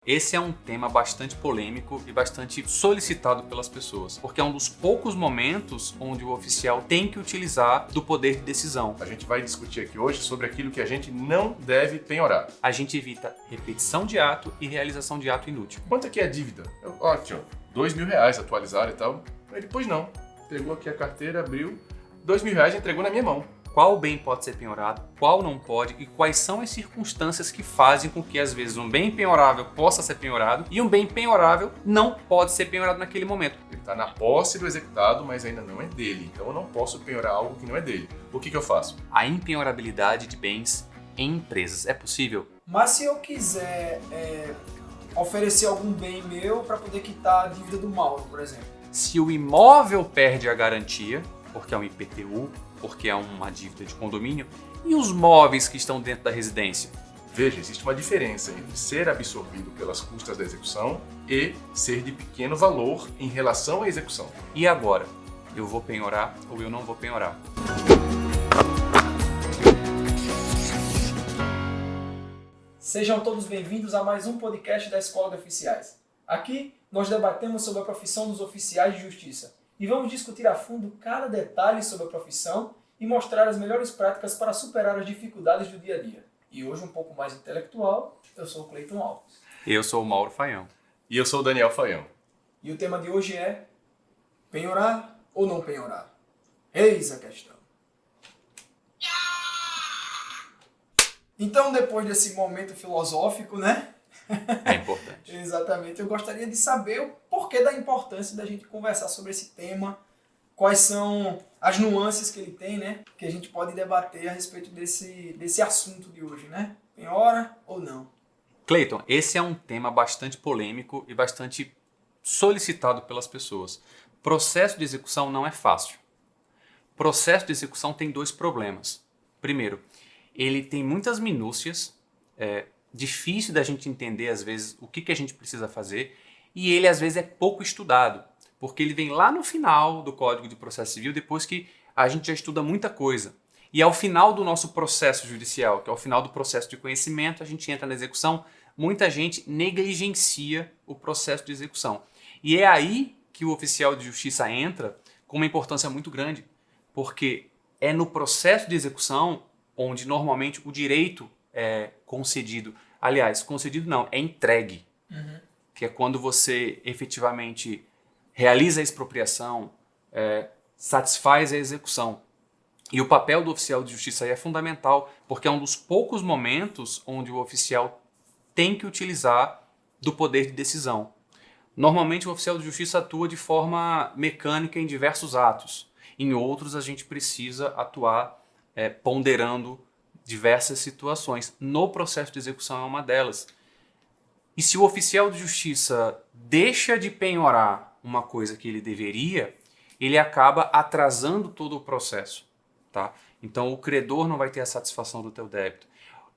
Esse é um tema bastante polêmico e bastante solicitado pelas pessoas, porque é um dos poucos momentos onde o oficial tem que utilizar do poder de decisão. A gente vai discutir aqui hoje sobre aquilo que a gente não deve penhorar. A gente evita repetição de ato e realização de ato inútil. Quanto é que é a dívida? Aqui, ó, R$2.000 atualizar e tal. Ele, pois não. Pegou aqui a carteira, abriu, R$2.000 e entregou na minha mão. Qual bem pode ser penhorado, qual não pode e quais são as circunstâncias que fazem com que às vezes um bem penhorável possa ser penhorado e um bem penhorável não pode ser penhorado naquele momento. Ele está na posse do executado, mas ainda não é dele. Então eu não posso penhorar algo que não é dele. O que eu faço? A impenhorabilidade de bens em empresas é possível? Mas se eu quiser oferecer algum bem meu para poder quitar a dívida do Mauro, por exemplo. Se o imóvel perde a garantia, porque é um IPTU, porque é uma dívida de condomínio, e os móveis que estão dentro da residência? Veja, existe uma diferença entre ser absorvido pelas custas da execução e ser de pequeno valor em relação à execução. E agora? Eu vou penhorar ou eu não vou penhorar? Sejam todos bem-vindos a mais um podcast da Escola de Oficiais. Aqui nós debatemos sobre a profissão dos oficiais de justiça e vamos discutir a fundo cada detalhe sobre a profissão e mostrar as melhores práticas para superar as dificuldades do dia a dia. E hoje, um pouco mais intelectual, eu sou o Cleiton Alves. Eu sou o Mauro Faião. E eu sou o Daniel Faião. E o tema de hoje é penhorar ou não penhorar? Eis a questão. Então, depois desse momento filosófico, né? É importante. Exatamente. Eu gostaria de saber o porquê da importância da gente conversar sobre esse tema, quais são as nuances que ele tem, né? Que a gente pode debater a respeito desse assunto de hoje, né? Penhora ou não? Cleiton, esse é um tema bastante polêmico e bastante solicitado pelas pessoas. Processo de execução não é fácil. Processo de execução tem dois problemas. Primeiro, ele tem muitas minúcias, difícil da gente entender às vezes o que a gente precisa fazer, e ele às vezes é pouco estudado, porque ele vem lá no final do Código de Processo Civil, depois que a gente já estuda muita coisa. E ao final do nosso processo judicial, que é o final do processo de conhecimento, a gente entra na execução, muita gente negligencia o processo de execução. E é aí que o oficial de justiça entra com uma importância muito grande, porque é no processo de execução onde normalmente o direito é concedido. Aliás, concedido não, é entregue. Que é quando você efetivamente realiza a expropriação, satisfaz a execução. E o papel do oficial de justiça aí é fundamental, porque é um dos poucos momentos onde o oficial tem que utilizar do poder de decisão. Normalmente o oficial de justiça atua de forma mecânica em diversos atos. Em outros a gente precisa atuar ponderando diversas situações. No processo de execução é uma delas. E se o oficial de justiça deixa de penhorar uma coisa que ele deveria, ele acaba atrasando todo o processo. Tá? Então o credor não vai ter a satisfação do teu débito.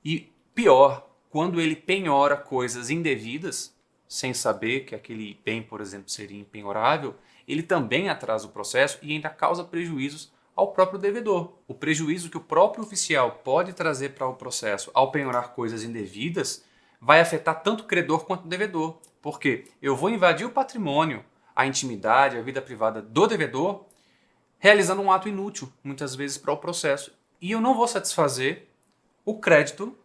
E pior, quando ele penhora coisas indevidas, sem saber que aquele bem, por exemplo, seria impenhorável, ele também atrasa o processo e ainda causa prejuízos ao próprio devedor. O prejuízo que o próprio oficial pode trazer para o processo ao penhorar coisas indevidas vai afetar tanto o credor quanto o devedor. Porque eu vou invadir o patrimônio, a intimidade, a vida privada do devedor, realizando um ato inútil, muitas vezes, para o processo. E eu não vou satisfazer o crédito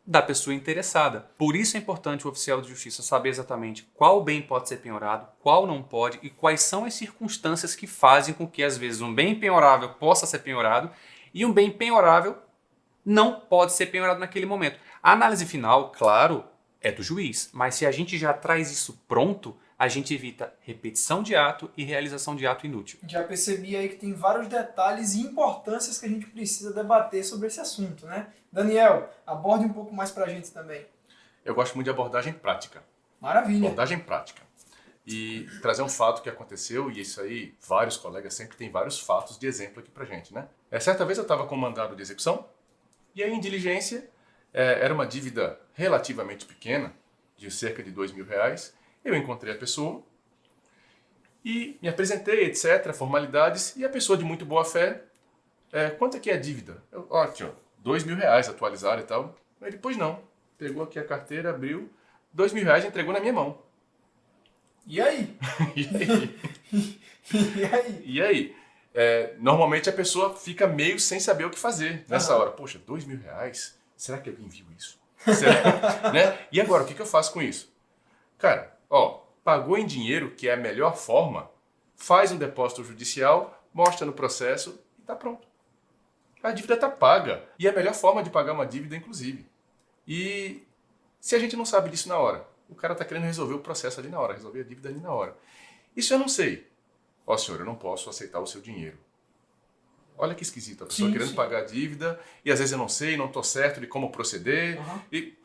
da pessoa interessada. Por isso é importante o oficial de justiça saber exatamente qual bem pode ser penhorado, qual não pode e quais são as circunstâncias que fazem com que, às vezes, um bem penhorável possa ser penhorado e um bem penhorável não pode ser penhorado naquele momento. A análise final, claro, é do juiz, mas se a gente já traz isso pronto, a gente evita repetição de ato e realização de ato inútil. Já percebi aí que tem vários detalhes e importâncias que a gente precisa debater sobre esse assunto, né? Daniel, aborde um pouco mais pra gente também. Eu gosto muito de abordagem prática. Maravilha. Abordagem prática. E trazer um fato que aconteceu, e isso aí, vários colegas sempre têm vários fatos de exemplo aqui pra gente, né? Certa vez eu estava com um mandado de execução, e aí em diligência, era uma dívida relativamente pequena, de cerca de R$2.000, eu encontrei a pessoa e me apresentei, etc., formalidades, e a pessoa de muito boa fé, quanto é que é a dívida? Aqui, ó, R$2.000 atualizar e tal. Ele, pois não. Pegou aqui a carteira, abriu, R$ 2.000 entregou na minha mão. E aí? E aí? E aí? E aí? Normalmente a pessoa fica meio sem saber o que fazer nessa hora. Poxa, R$ 2.000? Será que eu envio isso? Será? Né? E agora, o que eu faço com isso? Cara, pagou em dinheiro, que é a melhor forma, faz um depósito judicial, mostra no processo e tá pronto. A dívida está paga. E é a melhor forma de pagar uma dívida, inclusive. E se a gente não sabe disso na hora, o cara está querendo resolver o processo ali na hora, resolver a dívida ali na hora. Isso eu não sei. Senhor, eu não posso aceitar o seu dinheiro. Olha que esquisito, a pessoa querendo pagar a dívida e às vezes eu não sei, não estou certo de como proceder. E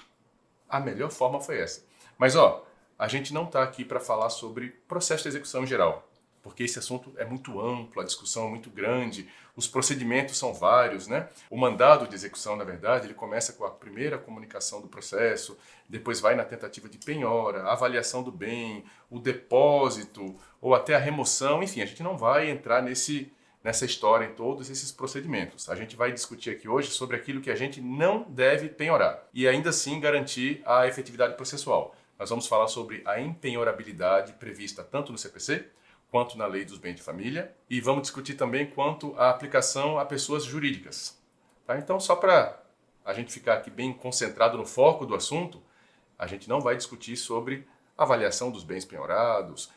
a melhor forma foi essa. Mas a gente não está aqui para falar sobre processo de execução em geral, porque esse assunto é muito amplo, a discussão é muito grande, os procedimentos são vários, né? O mandado de execução, na verdade, ele começa com a primeira comunicação do processo, depois vai na tentativa de penhora, a avaliação do bem, o depósito ou até a remoção, enfim, a gente não vai entrar nessa história em todos esses procedimentos. A gente vai discutir aqui hoje sobre aquilo que a gente não deve penhorar e ainda assim garantir a efetividade processual. Nós vamos falar sobre a impenhorabilidade prevista tanto no CPC quanto na Lei dos Bens de Família e vamos discutir também quanto à aplicação a pessoas jurídicas. Tá? Então, só para a gente ficar aqui bem concentrado no foco do assunto, a gente não vai discutir sobre avaliação dos bens penhorados,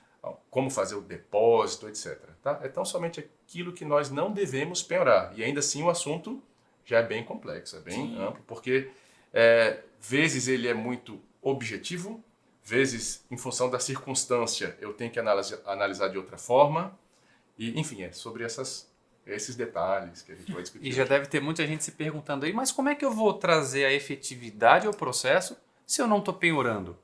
como fazer o depósito, etc. Tá? É tão somente aquilo que nós não devemos penhorar. E ainda assim o assunto já é bem complexo, é bem amplo, porque vezes ele é muito objetivo, vezes, em função da circunstância, eu tenho que analisar de outra forma. E, enfim, é sobre esses detalhes que a gente vai discutir. E já deve ter muita gente se perguntando aí, mas como é que eu vou trazer a efetividade ao processo se eu não estou penhorando?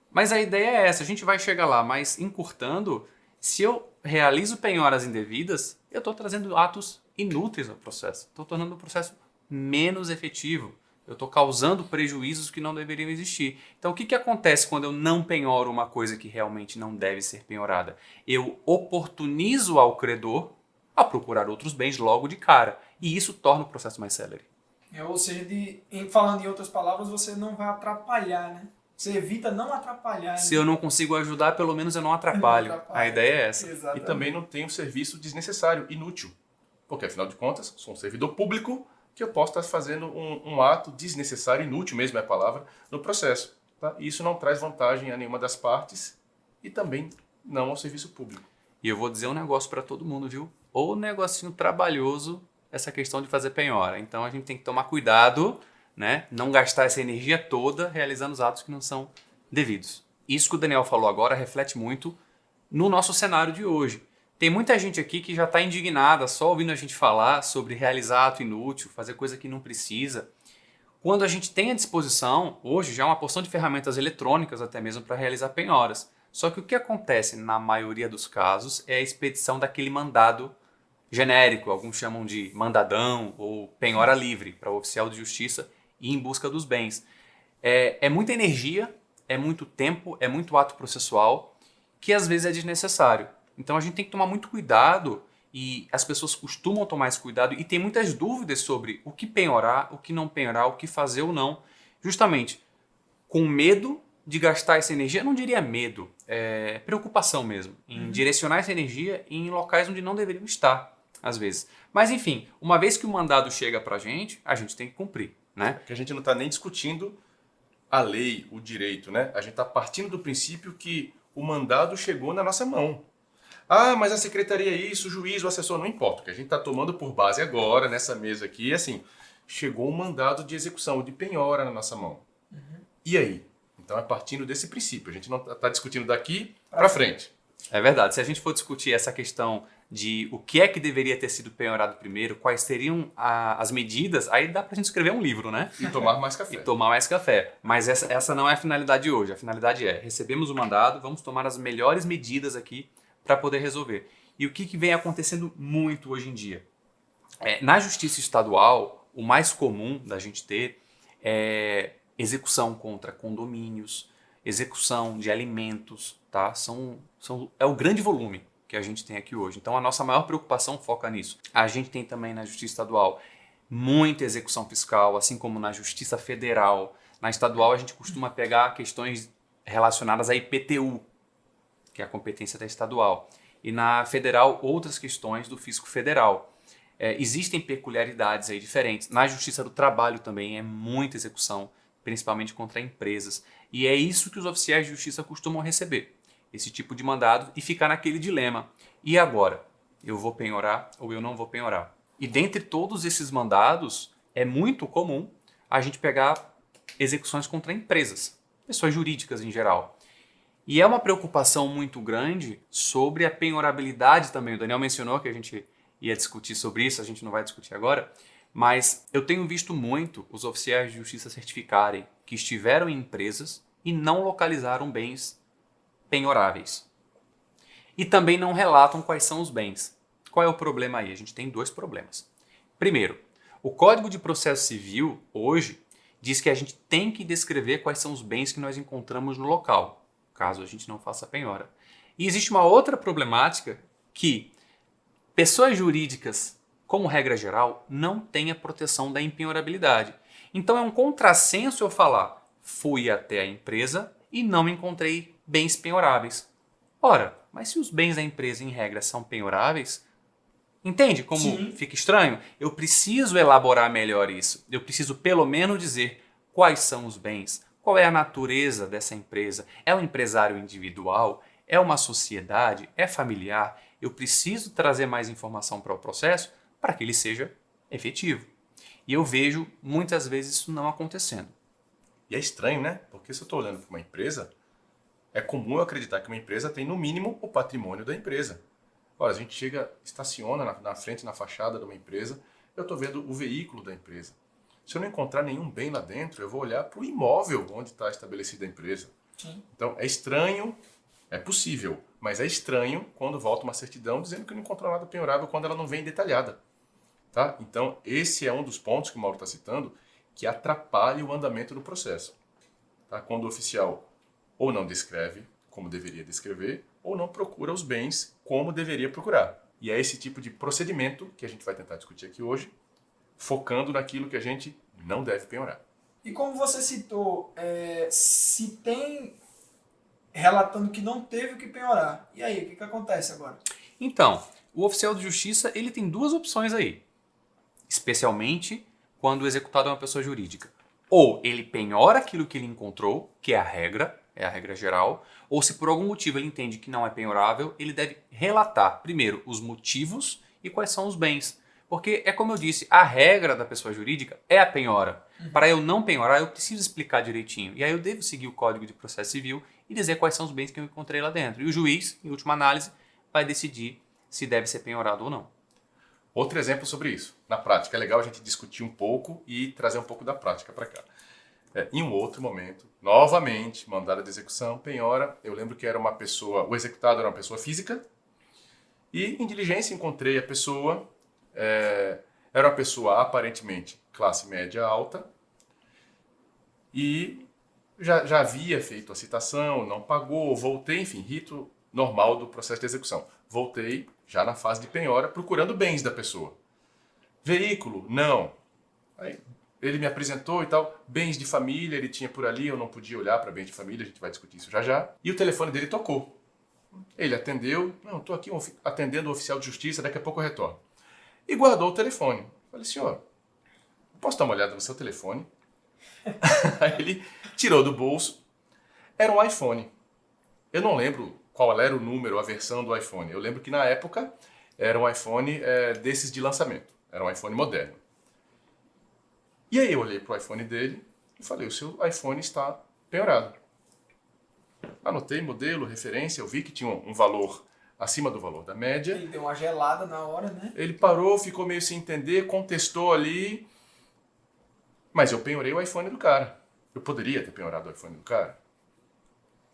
Mas a ideia é essa, a gente vai chegar lá, mas encurtando, se eu realizo penhoras indevidas, eu estou trazendo atos inúteis ao processo. Estou tornando o processo menos efetivo. Eu estou causando prejuízos que não deveriam existir. Então, o que acontece quando eu não penhoro uma coisa que realmente não deve ser penhorada? Eu oportunizo ao credor a procurar outros bens logo de cara. E isso torna o processo mais célere. Ou seja, falando em outras palavras, você não vai atrapalhar, né? Você evita não atrapalhar. Se eu não consigo ajudar, pelo menos eu não atrapalho. A ideia é essa. Exatamente. E também não tem um serviço desnecessário, inútil. Porque, afinal de contas, sou um servidor público que eu posso estar fazendo um ato desnecessário, inútil mesmo é a palavra, no processo. Tá? E isso não traz vantagem a nenhuma das partes e também não ao serviço público. E eu vou dizer um negócio para todo mundo, viu? Ou negocinho trabalhoso essa questão de fazer penhora. Então a gente tem que tomar cuidado, né? Não gastar essa energia toda realizando os atos que não são devidos. Isso que o Daniel falou agora reflete muito no nosso cenário de hoje. Tem muita gente aqui que já está indignada só ouvindo a gente falar sobre realizar ato inútil, fazer coisa que não precisa. Quando a gente tem à disposição, hoje, já uma porção de ferramentas eletrônicas até mesmo para realizar penhoras. Só que o que acontece na maioria dos casos é a expedição daquele mandado genérico, alguns chamam de mandadão ou penhora livre para o oficial de justiça ir em busca dos bens. É muita energia, é muito tempo, é muito ato processual que às vezes é desnecessário. Então a gente tem que tomar muito cuidado e as pessoas costumam tomar esse cuidado e tem muitas dúvidas sobre o que penhorar, o que não penhorar, o que fazer ou não, justamente com medo de gastar essa energia, eu não diria medo, é preocupação mesmo, em direcionar essa energia em locais onde não deveriam estar, às vezes. Mas enfim, uma vez que o mandado chega pra gente, a gente tem que cumprir, né? Porque a gente não está nem discutindo a lei, o direito, né? A gente está partindo do princípio que o mandado chegou na nossa mão. Ah, mas a secretaria é isso, o juiz, o assessor, não importa. O que a gente está tomando por base agora, nessa mesa aqui, é assim, chegou um mandado de execução, de penhora na nossa mão. E aí? Então é partindo desse princípio. A gente não está discutindo daqui para frente. É verdade. Se a gente for discutir essa questão de o que é que deveria ter sido penhorado primeiro, quais seriam as medidas, aí dá pra gente escrever um livro, né? E tomar mais café. E tomar mais café. Mas essa não é a finalidade de hoje. A finalidade é, recebemos o mandado, vamos tomar as melhores medidas aqui para poder resolver. E o que vem acontecendo muito hoje em dia? Na justiça estadual, o mais comum da gente ter é execução contra condomínios, execução de alimentos, tá? É o grande volume que a gente tem aqui hoje. Então a nossa maior preocupação foca nisso. A gente tem também na justiça estadual muita execução fiscal, assim como na justiça federal. Na estadual, a gente costuma pegar questões relacionadas à IPTU, que é a competência da estadual. E na federal, outras questões do fisco federal. Existem peculiaridades aí diferentes. Na Justiça do Trabalho também é muita execução, principalmente contra empresas. E é isso que os oficiais de justiça costumam receber, esse tipo de mandado, e ficar naquele dilema. E agora? Eu vou penhorar ou eu não vou penhorar? E dentre todos esses mandados, é muito comum a gente pegar execuções contra empresas, pessoas jurídicas em geral. E é uma preocupação muito grande sobre a penhorabilidade também. O Daniel mencionou que a gente ia discutir sobre isso, a gente não vai discutir agora, mas eu tenho visto muito os oficiais de justiça certificarem que estiveram em empresas e não localizaram bens penhoráveis. E também não relatam quais são os bens. Qual é o problema aí? A gente tem dois problemas. Primeiro, o Código de Processo Civil, hoje, diz que a gente tem que descrever quais são os bens que nós encontramos no local, caso a gente não faça a penhora. E existe uma outra problemática que pessoas jurídicas, como regra geral, não têm a proteção da impenhorabilidade. Então é um contrassenso eu falar, fui até a empresa e não encontrei bens penhoráveis. Ora, mas se os bens da empresa em regra são penhoráveis, entende como Sim. fica estranho? Eu preciso elaborar melhor isso. Eu preciso pelo menos dizer quais são os bens, qual é a natureza dessa empresa. É um empresário individual? É uma sociedade? É familiar? Eu preciso trazer mais informação para o processo para que ele seja efetivo. E eu vejo muitas vezes isso não acontecendo. E é estranho, né? Porque se eu estou olhando para uma empresa, é comum eu acreditar que uma empresa tem no mínimo o patrimônio da empresa. Ora, a gente chega, estaciona na frente, na fachada de uma empresa, eu estou vendo o veículo da empresa. Se eu não encontrar nenhum bem lá dentro, eu vou olhar para o imóvel onde está estabelecida a empresa. Sim. Então, é estranho, é possível, mas é estranho quando volta uma certidão dizendo que não encontrou nada penhorável quando ela não vem detalhada. Tá? Então, esse é um dos pontos que o Mauro está citando que atrapalha o andamento do processo. Tá? Quando o oficial ou não descreve como deveria descrever, ou não procura os bens como deveria procurar. E é esse tipo de procedimento que a gente vai tentar discutir aqui hoje, focando naquilo que a gente não deve penhorar. E como você citou, se tem relatando que não teve o que penhorar, e aí, o que acontece agora? Então, o oficial de justiça ele tem duas opções aí, especialmente quando o executado é uma pessoa jurídica. Ou ele penhora aquilo que ele encontrou, que é a regra geral, ou se por algum motivo ele entende que não é penhorável, ele deve relatar, primeiro, os motivos e quais são os bens. Porque é como eu disse, a regra da pessoa jurídica é a penhora. Para eu não penhorar, eu preciso explicar direitinho. E aí eu devo seguir o Código de Processo Civil e dizer quais são os bens que eu encontrei lá dentro. E o juiz, em última análise, vai decidir se deve ser penhorado ou não. Outro exemplo sobre isso. Na prática, é legal a gente discutir um pouco e trazer um pouco da prática para cá. Em um outro momento, novamente, mandado de execução, penhora. Eu lembro que era uma pessoa, o executado era uma pessoa física, e em diligência encontrei a pessoa, era uma pessoa aparentemente classe média alta, e já havia feito a citação, não pagou, voltei, enfim, rito normal do processo de execução. Voltei, já na fase de penhora, procurando bens da pessoa. Veículo? Não. Aí, ele me apresentou e tal, bens de família ele tinha por ali, eu não podia olhar para bens de família, a gente vai discutir isso já já. E o telefone dele tocou. Ele atendeu, não, estou aqui atendendo o oficial de justiça, daqui a pouco eu retorno. E guardou o telefone. Falei, senhor, posso dar uma olhada no seu telefone? Aí ele tirou do bolso, era um iPhone. Eu não lembro qual era o número, a versão do iPhone. Eu lembro que na época era um iPhone desses de lançamento, era um iPhone moderno. E aí eu olhei para o iPhone dele e falei, o seu iPhone está penhorado. Anotei modelo, referência, eu vi que tinha um valor acima do valor da média. Ele deu uma gelada na hora, né? Ele parou, ficou meio sem entender, contestou ali, mas eu penhorei o iPhone do cara. Eu poderia ter penhorado o iPhone do cara?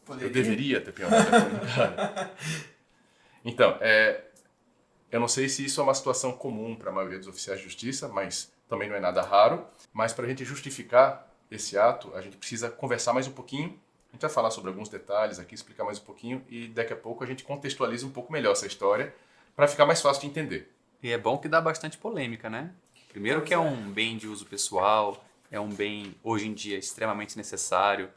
Poderia. Eu deveria ter penhorado o iPhone do cara. Então, eu não sei se isso é uma situação comum para a maioria dos oficiais de justiça, mas também não é nada raro. Mas para a gente justificar esse ato, a gente precisa conversar mais um pouquinho. A gente vai falar sobre alguns detalhes aqui, explicar mais um pouquinho e daqui a pouco a gente contextualiza um pouco melhor essa história para ficar mais fácil de entender. E é bom que dá bastante polêmica, né? Primeiro que é um bem de uso pessoal, é um bem, hoje em dia, extremamente necessário,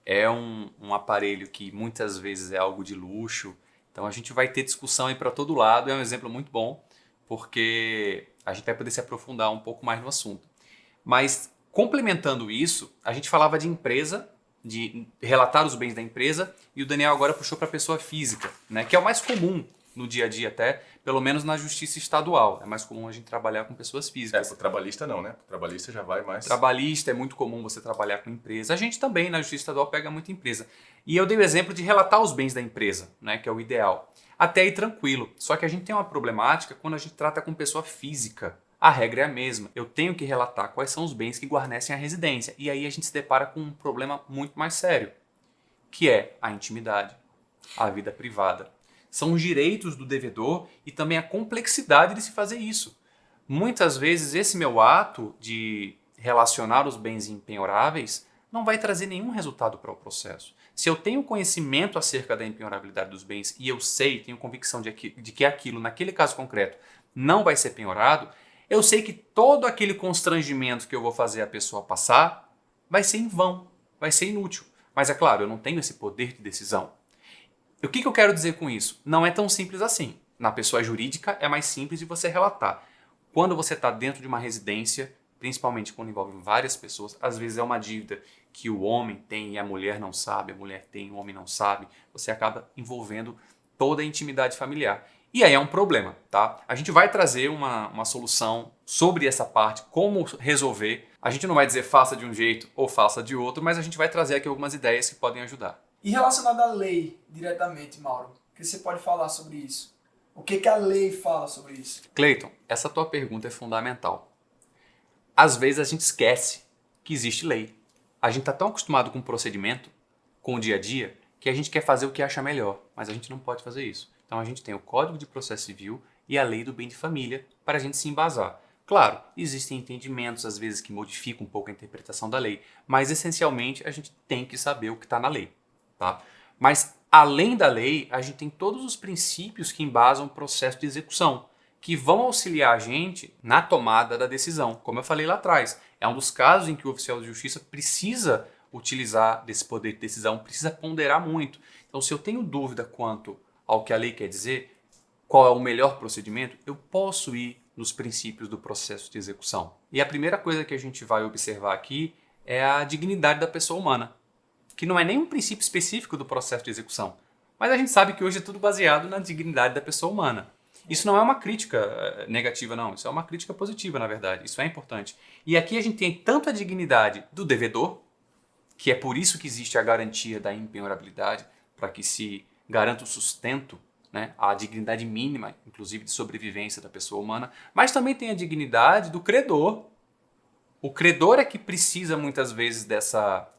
é um aparelho que muitas vezes é algo de luxo. Então a gente vai ter discussão aí para todo lado, é um exemplo muito bom, porque a gente vai poder se aprofundar um pouco mais no assunto. Mas, complementando isso, a gente falava de empresa, de relatar os bens da empresa, e o Daniel agora puxou para a pessoa física, né, que é o mais comum no dia a dia até, pelo menos na justiça estadual. É mais comum a gente trabalhar com pessoas físicas. O trabalhista não, né? O trabalhista já vai mais... Trabalhista é muito comum você trabalhar com empresa. A gente também, na justiça estadual, pega muita empresa. E eu dei o exemplo de relatar os bens da empresa, né, que é o ideal. Até aí tranquilo. Só que a gente tem uma problemática quando a gente trata com pessoa física. A regra é a mesma. Eu tenho que relatar quais são os bens que guarnecem a residência. E aí a gente se depara com um problema muito mais sério, que é a intimidade, a vida privada. São os direitos do devedor e também a complexidade de se fazer isso. Muitas vezes esse meu ato de relacionar os bens impenhoráveis não vai trazer nenhum resultado para o processo. Se eu tenho conhecimento acerca da impenhorabilidade dos bens e eu sei, tenho convicção de que aquilo, naquele caso concreto, não vai ser penhorado, eu sei que todo aquele constrangimento que eu vou fazer a pessoa passar vai ser em vão, vai ser inútil. Mas é claro, eu não tenho esse poder de decisão. O que eu quero dizer com isso? Não é tão simples assim. Na pessoa jurídica é mais simples de você relatar. Quando você está dentro de uma residência, principalmente quando envolve várias pessoas, às vezes é uma dívida que o homem tem e a mulher não sabe, a mulher tem e o homem não sabe, você acaba envolvendo toda a intimidade familiar. E aí é um problema, tá? A gente vai trazer uma solução sobre essa parte, como resolver. A gente não vai dizer faça de um jeito ou faça de outro, mas a gente vai trazer aqui algumas ideias que podem ajudar. E relacionado à lei diretamente, Mauro, o que você pode falar sobre isso? O que a lei fala sobre isso? Cleiton, essa tua pergunta é fundamental. Às vezes a gente esquece que existe lei. A gente está tão acostumado com o procedimento, com o dia a dia, que a gente quer fazer o que acha melhor, mas a gente não pode fazer isso. Então a gente tem o Código de Processo Civil e a Lei do Bem de Família para a gente se embasar. Claro, existem entendimentos às vezes que modificam um pouco a interpretação da lei, mas essencialmente a gente tem que saber o que está na lei. Tá? Mas além da lei, a gente tem todos os princípios que embasam o processo de execução, que vão auxiliar a gente na tomada da decisão. Como eu falei lá atrás, é um dos casos em que o oficial de justiça precisa utilizar desse poder de decisão, precisa ponderar muito. Então, se eu tenho dúvida quanto ao que a lei quer dizer, qual é o melhor procedimento, eu posso ir nos princípios do processo de execução. E a primeira coisa que a gente vai observar aqui é a dignidade da pessoa humana, que não é nenhum princípio específico do processo de execução. Mas a gente sabe que hoje é tudo baseado na dignidade da pessoa humana. Isso não é uma crítica negativa, não. Isso é uma crítica positiva, na verdade. Isso é importante. E aqui a gente tem tanto a dignidade do devedor, que é por isso que existe a garantia da impenhorabilidade, para que se garanta o sustento, né, a dignidade mínima, inclusive de sobrevivência da pessoa humana, mas também tem a dignidade do credor. O credor é que precisa muitas vezes dessa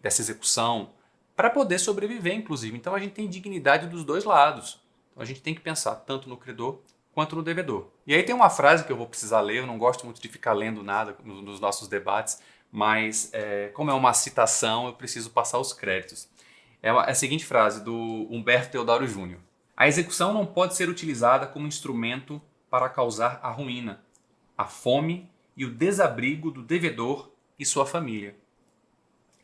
execução para poder sobreviver, inclusive. Então a gente tem dignidade dos dois lados. Então a gente tem que pensar tanto no credor quanto no devedor. E aí tem uma frase que eu vou precisar ler, eu não gosto muito de ficar lendo nada nos nossos debates, mas como é uma citação, eu preciso passar os créditos. É a seguinte frase do Humberto Teodoro Júnior. A execução não pode ser utilizada como instrumento para causar a ruína, a fome e o desabrigo do devedor e sua família,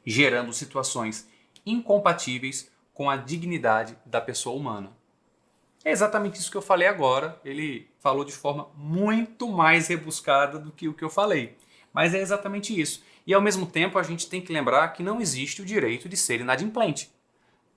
gerando situações incompatíveis com a dignidade da pessoa humana. É exatamente isso que eu falei agora. Ele falou de forma muito mais rebuscada do que o que eu falei. Mas é exatamente isso. E ao mesmo tempo a gente tem que lembrar que não existe o direito de ser inadimplente.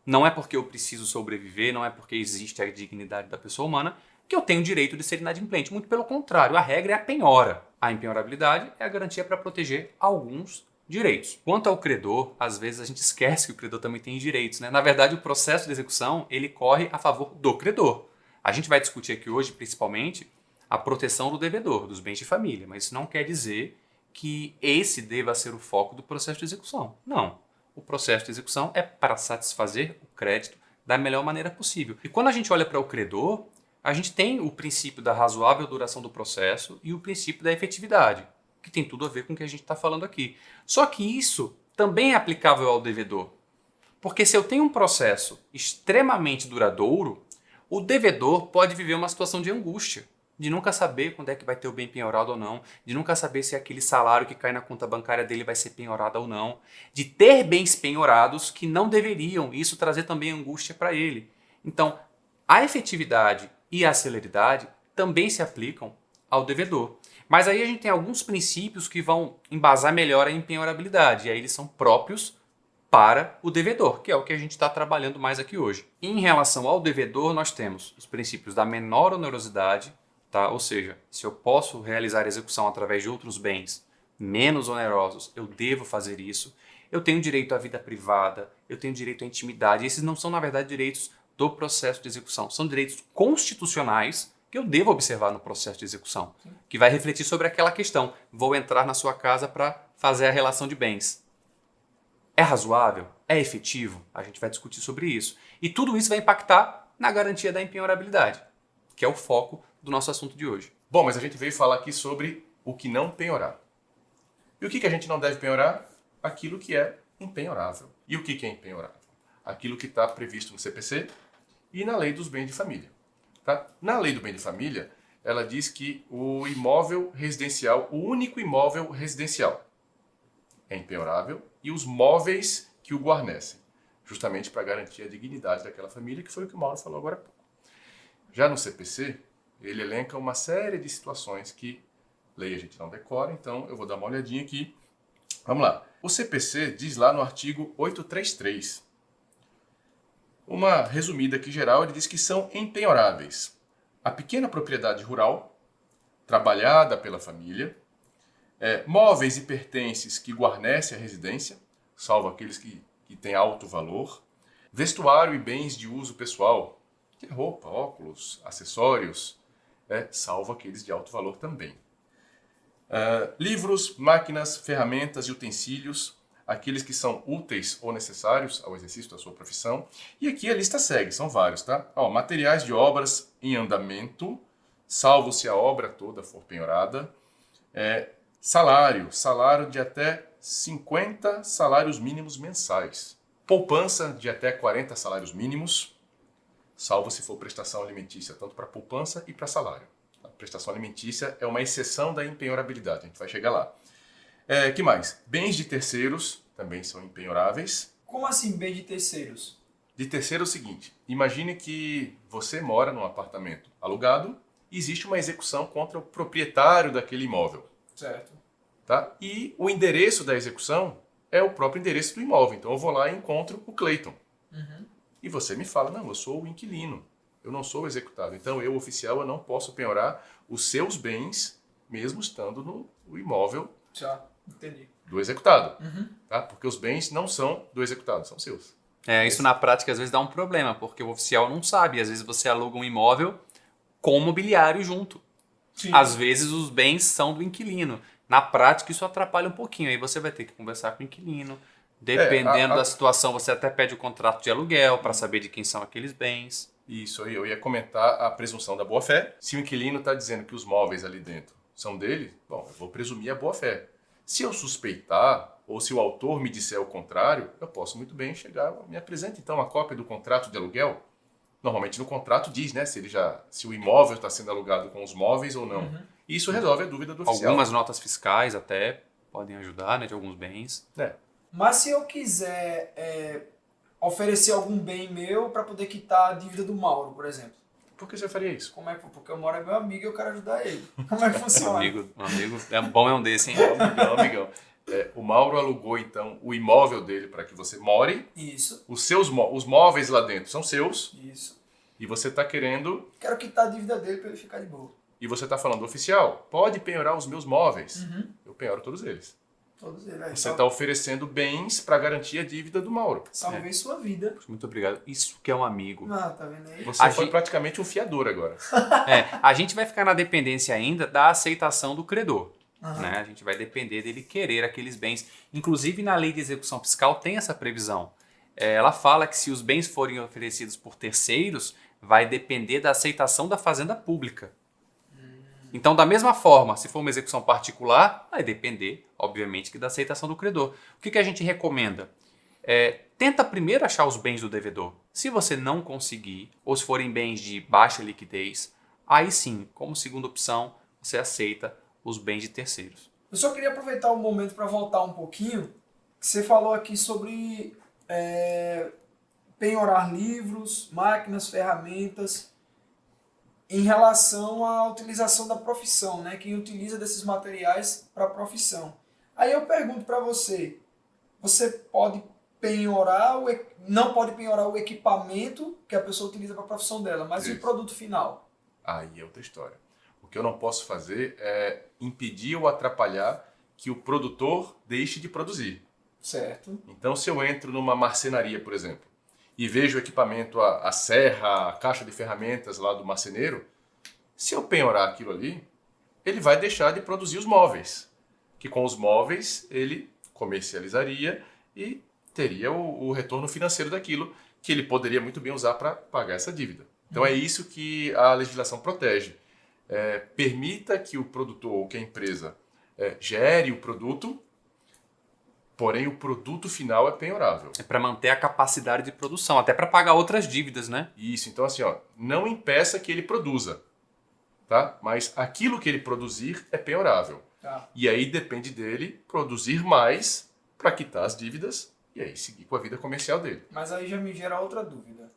Não é porque eu preciso sobreviver, não é porque existe a dignidade da pessoa humana que eu tenho o direito de ser inadimplente. Muito pelo contrário, a regra é a penhora. A impenhorabilidade é a garantia para proteger alguns direitos. Quanto ao credor, às vezes a gente esquece que o credor também tem direitos, né? Na verdade, o processo de execução ele corre a favor do credor. A gente vai discutir aqui hoje, principalmente, a proteção do devedor, dos bens de família, mas isso não quer dizer que esse deva ser o foco do processo de execução. Não. O processo de execução é para satisfazer o crédito da melhor maneira possível. E quando a gente olha para o credor, a gente tem o princípio da razoável duração do processo e o princípio da efetividade, que tem tudo a ver com o que a gente está falando aqui. Só que isso também é aplicável ao devedor. Porque se eu tenho um processo extremamente duradouro, o devedor pode viver uma situação de angústia. de nunca saber quando é que vai ter o bem penhorado ou não, de nunca saber se aquele salário que cai na conta bancária dele vai ser penhorado ou não, de ter bens penhorados que não deveriam, e isso trazer também angústia para ele. Então, a efetividade e a celeridade também se aplicam ao devedor. Mas aí a gente tem alguns princípios que vão embasar melhor a empenhorabilidade, e aí eles são próprios para o devedor, que é o que a gente está trabalhando mais aqui hoje. Em relação ao devedor, nós temos os princípios da menor onerosidade, tá? Ou seja, se eu posso realizar a execução através de outros bens menos onerosos, eu devo fazer isso. Eu tenho direito à vida privada, eu tenho direito à intimidade. Esses não são, na verdade, direitos do processo de execução, são direitos constitucionais que eu devo observar no processo de execução, que vai refletir sobre aquela questão. Vou entrar na sua casa para fazer a relação de bens. É razoável? É efetivo? A gente vai discutir sobre isso. E tudo isso vai impactar na garantia da empenhorabilidade, que é o foco do nosso assunto de hoje. Bom, mas a gente veio falar aqui sobre o que não penhorar. E o que a gente não deve penhorar? Aquilo que é impenhorável. E o que é impenhorável? Aquilo que está previsto no CPC e na Lei dos Bens de Família. Tá? Na Lei do Bem de Família, ela diz que o imóvel residencial, o único imóvel residencial, é impenhorável, e os móveis que o guarnecem, justamente para garantir a dignidade daquela família, que foi o que o Mauro falou agora há pouco. Já no CPC, ele elenca uma série de situações que lei a gente não decora, então eu vou dar uma olhadinha aqui. Vamos lá. O CPC diz lá no artigo 833, uma resumida aqui geral, ele diz que são empenhoráveis a pequena propriedade rural, trabalhada pela família, móveis e pertences que guarnecem a residência, salvo aqueles que têm alto valor, vestuário e bens de uso pessoal, que é roupa, óculos, acessórios, salvo aqueles de alto valor também. Livros, máquinas, ferramentas e utensílios, aqueles que são úteis ou necessários ao exercício da sua profissão. E aqui a lista segue, são vários, tá? Materiais de obras em andamento, salvo se a obra toda for penhorada. Salário de até 50 salários mínimos mensais. Poupança de até 40 salários mínimos, salvo se for prestação alimentícia, tanto para poupança e para salário. A prestação alimentícia é uma exceção da empenhorabilidade, a gente vai chegar lá. Que mais? Bens de terceiros também são empenhoráveis. Como assim bens de terceiros? De terceiro é o seguinte, imagine que você mora num apartamento alugado e existe uma execução contra o proprietário daquele imóvel. Certo. Tá? E o endereço da execução é o próprio endereço do imóvel. Então eu vou lá e encontro o Cleiton. Uhum. E você me fala, não, eu sou o inquilino, eu não sou o executado. Então eu, oficial, eu não posso penhorar os seus bens, mesmo estando no imóvel. Já, entendi. Do executado. Uhum. Tá? Porque os bens não são do executado, são seus. Isso na prática às vezes dá um problema, porque o oficial não sabe. Às vezes você aluga um imóvel com mobiliário junto. Sim. Às vezes os bens são do inquilino. Na prática isso atrapalha um pouquinho. Aí você vai ter que conversar com o inquilino. Dependendo da situação, você até pede o contrato de aluguel para saber de quem são aqueles bens. Isso aí, eu ia comentar a presunção da boa-fé. Se o inquilino está dizendo que os móveis ali dentro são dele, bom, eu vou presumir a boa-fé. Se eu suspeitar, ou se o autor me disser o contrário, eu posso muito bem chegar, me apresenta então a cópia do contrato de aluguel. Normalmente no contrato diz, né, se o imóvel está sendo alugado com os móveis ou não. Uhum. E isso resolve a dúvida do oficial. Algumas notas fiscais até podem ajudar, né, de alguns bens. Mas se eu quiser oferecer algum bem meu para poder quitar a dívida do Mauro, por exemplo. Por que você faria isso? Como é que porque o Mauro é meu amigo e eu quero ajudar ele. Como é que Um funciona? amigo é bom, é um desse, hein? Amigão. O Mauro alugou então o imóvel dele para que você more. Isso. Os móveis lá dentro são seus. Isso. E você está querendo. Quero quitar a dívida dele para ele ficar de boa. E você está falando, oficial, pode penhorar os meus móveis. Uhum. Eu penhoro todos eles. Todos eles. Você está oferecendo bens para garantir a dívida do Mauro. Salvei sua vida. Muito obrigado. Isso que é um amigo. Ah, tá vendo aí? Você foi praticamente um fiador agora. A gente vai ficar na dependência ainda da aceitação do credor. Uhum. Né? A gente vai depender dele querer aqueles bens. Inclusive, na lei de execução fiscal tem essa previsão. Ela fala que se os bens forem oferecidos por terceiros, vai depender da aceitação da fazenda pública. Então, da mesma forma, se for uma execução particular, vai depender, obviamente, que da aceitação do credor. O que a gente recomenda? Tenta primeiro achar os bens do devedor. Se você não conseguir, ou se forem bens de baixa liquidez, aí sim, como segunda opção, você aceita os bens de terceiros. Eu só queria aproveitar o momento para voltar um pouquinho. Você falou aqui sobre penhorar livros, máquinas, ferramentas, em relação à utilização da profissão, né? Quem utiliza desses materiais para a profissão. Aí eu pergunto para você, você pode penhorar, não pode penhorar o equipamento que a pessoa utiliza para a profissão dela, mas e o produto final? Aí é outra história. O que eu não posso fazer é impedir ou atrapalhar que o produtor deixe de produzir. Certo. Então, se eu entro numa marcenaria, por exemplo, e vejo o equipamento, a serra, a caixa de ferramentas lá do marceneiro, se eu penhorar aquilo ali, ele vai deixar de produzir os móveis, que com os móveis ele comercializaria e teria o retorno financeiro daquilo que ele poderia muito bem usar para pagar essa dívida. Então é isso que a legislação protege. Permita que o produtor ou que a empresa gere o produto, porém o produto final é penhorável. É para manter a capacidade de produção, até para pagar outras dívidas, né? Isso, então assim, não impeça que ele produza, tá? Mas aquilo que ele produzir é penhorável. Tá. E aí depende dele produzir mais para quitar as dívidas e aí seguir com a vida comercial dele. Mas aí já me gera outra dúvida.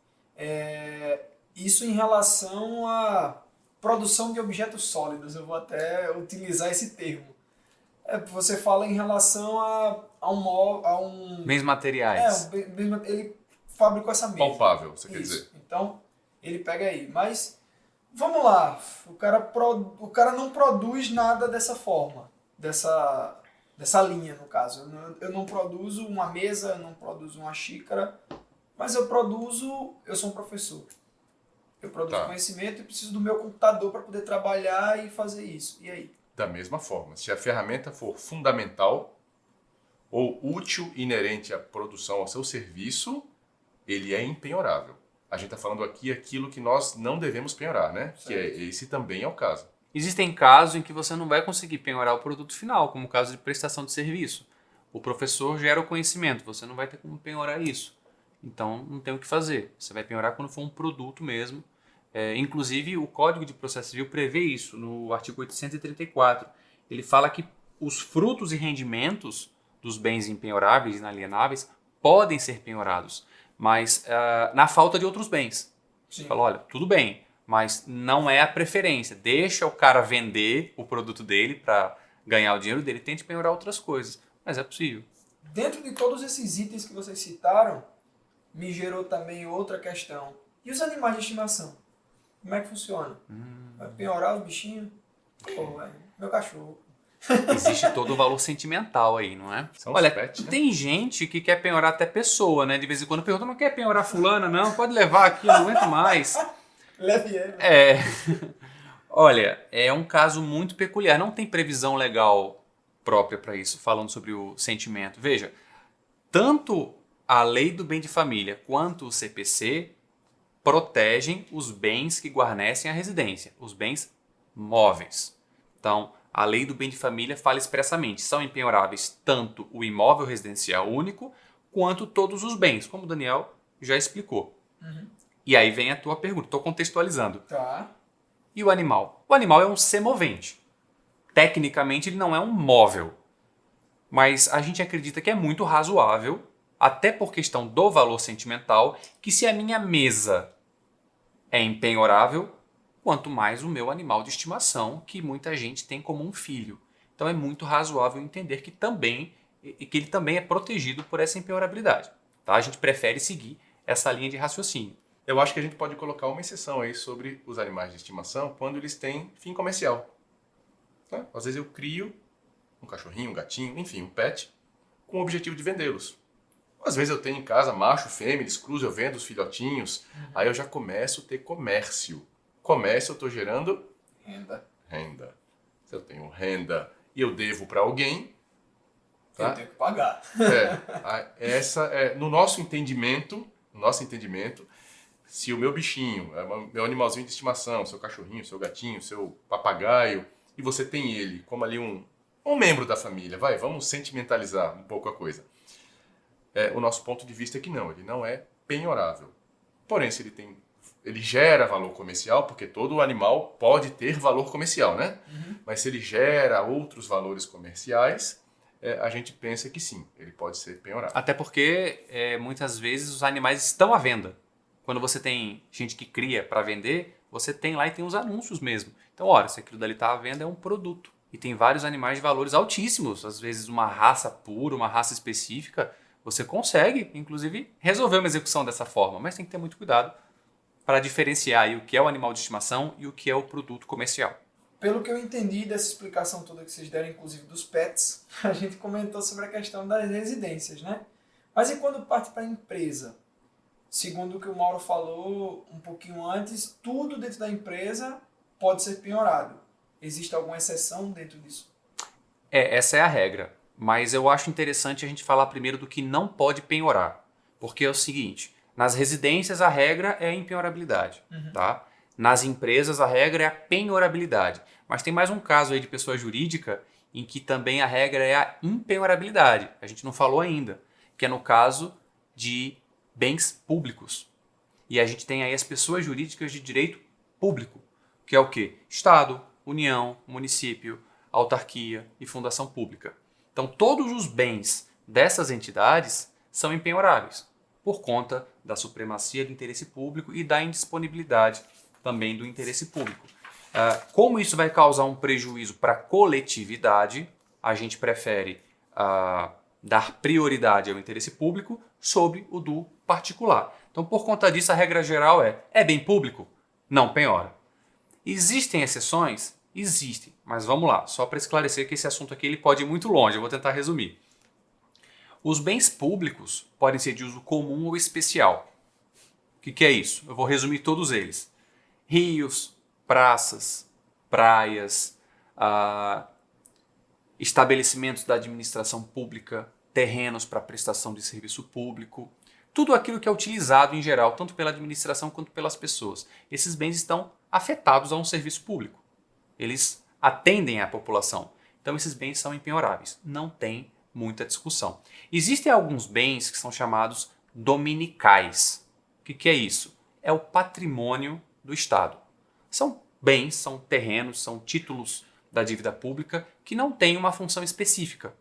Isso em relação à produção de objetos sólidos, eu vou até utilizar esse termo. Você fala em relação a um... Bens materiais. Ele fabricou essa mesa. Palpável, você quer Isso. dizer. Então, ele pega aí. Mas, vamos lá. O cara não produz nada dessa forma. Dessa linha, no caso. Eu não produzo uma mesa, eu não produzo uma xícara, mas eu sou um professor. Eu produzo conhecimento e preciso do meu computador para poder trabalhar e fazer isso. E aí? Da mesma forma, se a ferramenta for fundamental ou útil inerente à produção, ao seu serviço, ele é impenhorável. A gente está falando aqui aquilo que nós não devemos penhorar, né? Certo. Que esse também é o caso. Existem casos em que você não vai conseguir penhorar o produto final, como o caso de prestação de serviço. O professor gera o conhecimento, você não vai ter como penhorar isso. Então, não tem o que fazer. Você vai penhorar quando for um produto mesmo. Inclusive, o Código de Processo Civil prevê isso no artigo 834. Ele fala que os frutos e rendimentos dos bens impenhoráveis e inalienáveis podem ser penhorados, mas na falta de outros bens. Sim. Fala, olha, tudo bem, mas não é a preferência. Deixa o cara vender o produto dele para ganhar o dinheiro dele, tente penhorar outras coisas, mas é possível. Dentro de todos esses itens que vocês citaram, me gerou também outra questão. E os animais de estimação? Como é que funciona? Vai penhorar os bichinhos? Pô, velho, meu cachorro. Existe todo o valor sentimental aí, não é? São Olha, os pets, né? tem gente que quer penhorar até pessoa, né? De vez em quando pergunta, não quer penhorar fulana? Não, pode levar aqui, eu não aguento mais. Leve ele. Olha, é um caso muito peculiar. Não tem previsão legal própria para isso, falando sobre o sentimento. Veja, tanto a Lei do Bem de Família quanto o CPC protegem os bens que guarnecem a residência, os bens móveis. Então, a Lei do Bem de Família fala expressamente, são impenhoráveis tanto o imóvel residencial único quanto todos os bens, como o Daniel já explicou. E aí vem a tua pergunta, estou contextualizando. Tá. E o animal? O animal é um semovente. Tecnicamente ele não é um móvel, mas a gente acredita que é muito razoável, até por questão do valor sentimental, que se a minha mesa é impenhorável, quanto mais o meu animal de estimação, que muita gente tem como um filho. Então é muito razoável entender que ele também é protegido por essa impenhorabilidade. Tá? A gente prefere seguir essa linha de raciocínio. Eu acho que a gente pode colocar uma exceção aí sobre os animais de estimação quando eles têm fim comercial. Tá? Às vezes eu crio um cachorrinho, um gatinho, enfim, um pet, com o objetivo de vendê-los. Às vezes eu tenho em casa macho, fêmea, eles cruzam, eu vendo os filhotinhos, aí eu já começo a ter comércio. Comércio, eu estou gerando renda. Se eu tenho renda e eu devo para alguém, tá? Eu tenho que pagar. No nosso entendimento, se o meu bichinho, meu animalzinho de estimação, seu cachorrinho, seu gatinho, seu papagaio, e você tem ele como ali um membro da família, vamos sentimentalizar um pouco a coisa. O nosso ponto de vista é que não, ele não é penhorável. Porém, se ele tem ele gera valor comercial, porque todo animal pode ter valor comercial, né? Mas se ele gera outros valores comerciais, a gente pensa que sim, ele pode ser penhorável. Até porque muitas vezes os animais estão à venda. Quando você tem gente que cria para vender, você tem lá e tem os anúncios mesmo. Então, olha, se aquilo dali está à venda, é um produto. E tem vários animais de valores altíssimos. Às vezes uma raça pura, uma raça específica, você consegue, inclusive, resolver uma execução dessa forma. Mas tem que ter muito cuidado para diferenciar aí o que é o animal de estimação e o que é o produto comercial. Pelo que eu entendi dessa explicação toda que vocês deram, inclusive dos pets, a gente comentou sobre a questão das residências, né? Mas e quando parte para a empresa? Segundo o que o Mauro falou um pouquinho antes, tudo dentro da empresa pode ser penhorado. Existe alguma exceção dentro disso? Essa é a regra. Mas eu acho interessante a gente falar primeiro do que não pode penhorar. Porque é o seguinte, nas residências a regra é a impenhorabilidade, tá? Nas empresas a regra é a penhorabilidade. Mas tem mais um caso aí de pessoa jurídica em que também a regra é a impenhorabilidade. A gente não falou ainda, que é no caso de bens públicos. E a gente tem aí as pessoas jurídicas de direito público, que é o quê? Estado, União, município, autarquia e fundação pública. Então todos os bens dessas entidades são impenhoráveis, por conta da supremacia do interesse público e da indisponibilidade também do interesse público. Como isso vai causar um prejuízo para a coletividade, a gente prefere dar prioridade ao interesse público sobre o do particular. Então, por conta disso, a regra geral é bem público? Não penhora. Existem exceções? Existem, mas vamos lá, só para esclarecer que esse assunto aqui ele pode ir muito longe, eu vou tentar resumir. Os bens públicos podem ser de uso comum ou especial. O que é isso? Eu vou resumir todos eles. Rios, praças, praias, estabelecimentos da administração pública, terrenos para prestação de serviço público, tudo aquilo que é utilizado em geral, tanto pela administração quanto pelas pessoas. Esses bens estão afetados a um serviço público. Eles atendem à população. Então esses bens são impenhoráveis. Não tem muita discussão. Existem alguns bens que são chamados dominicais. O que é isso? É o patrimônio do Estado. São bens, são terrenos, são títulos da dívida pública que não têm uma função específica,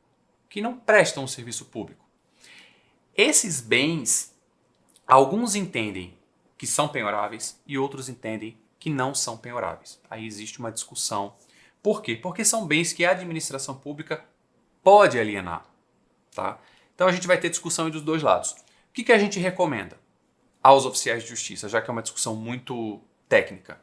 que não prestam um serviço público. Esses bens, alguns entendem que são penhoráveis e outros entendem que não são penhoráveis. Aí existe uma discussão. Por quê? Porque são bens que a administração pública pode alienar. Tá? Então a gente vai ter discussão dos dois lados. O que a gente recomenda aos oficiais de justiça, já que é uma discussão muito técnica?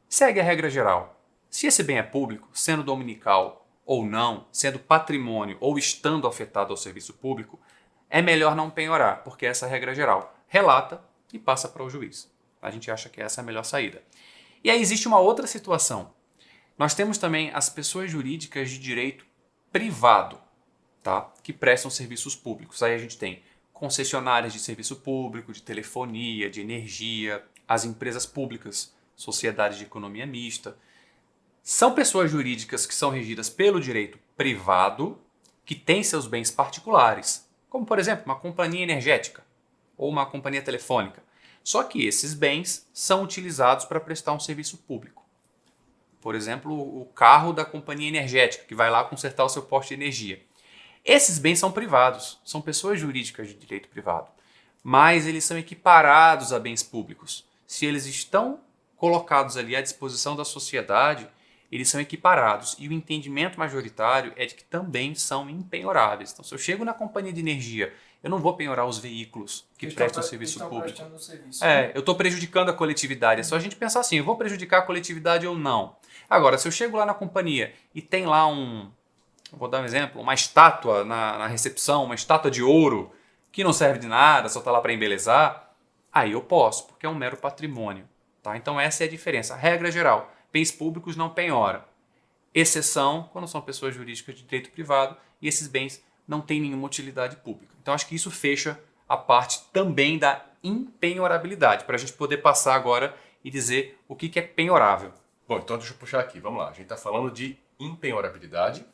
Segue a regra geral. Se esse bem é público, sendo dominical ou não, sendo patrimônio ou estando afetado ao serviço público, é melhor não penhorar, porque essa é a regra geral. Relata e passa para o juiz. A gente acha que essa é a melhor saída. E aí existe uma outra situação. Nós temos também as pessoas jurídicas de direito privado, tá? Que prestam serviços públicos. Aí a gente tem concessionárias de serviço público, de telefonia, de energia, as empresas públicas, sociedades de economia mista. São pessoas jurídicas que são regidas pelo direito privado, que têm seus bens particulares, como, por exemplo, uma companhia energética ou uma companhia telefônica. Só que esses bens são utilizados para prestar um serviço público. Por exemplo, o carro da companhia energética, que vai lá consertar o seu poste de energia. Esses bens são privados, são pessoas jurídicas de direito privado, mas eles são equiparados a bens públicos. Se eles estão colocados ali à disposição da sociedade, eles são equiparados. E o entendimento majoritário é de que também são impenhoráveis. Então, se eu chego na companhia de energia, eu não vou penhorar os veículos que prestam serviço público. Eu estou prejudicando a coletividade. É só a gente pensar assim, eu vou prejudicar a coletividade ou não? Agora, se eu chego lá na companhia e tem lá vou dar um exemplo, uma estátua na recepção, uma estátua de ouro, que não serve de nada, só está lá para embelezar, aí eu posso, porque é um mero patrimônio. Tá? Então essa é a diferença. A regra geral, bens públicos não penhora. Exceção quando são pessoas jurídicas de direito privado e esses bens não têm nenhuma utilidade pública. Então acho que isso fecha a parte também da impenhorabilidade, para a gente poder passar agora e dizer o que é penhorável. Bom, então deixa eu puxar aqui, vamos lá. A gente está falando de impenhorabilidade.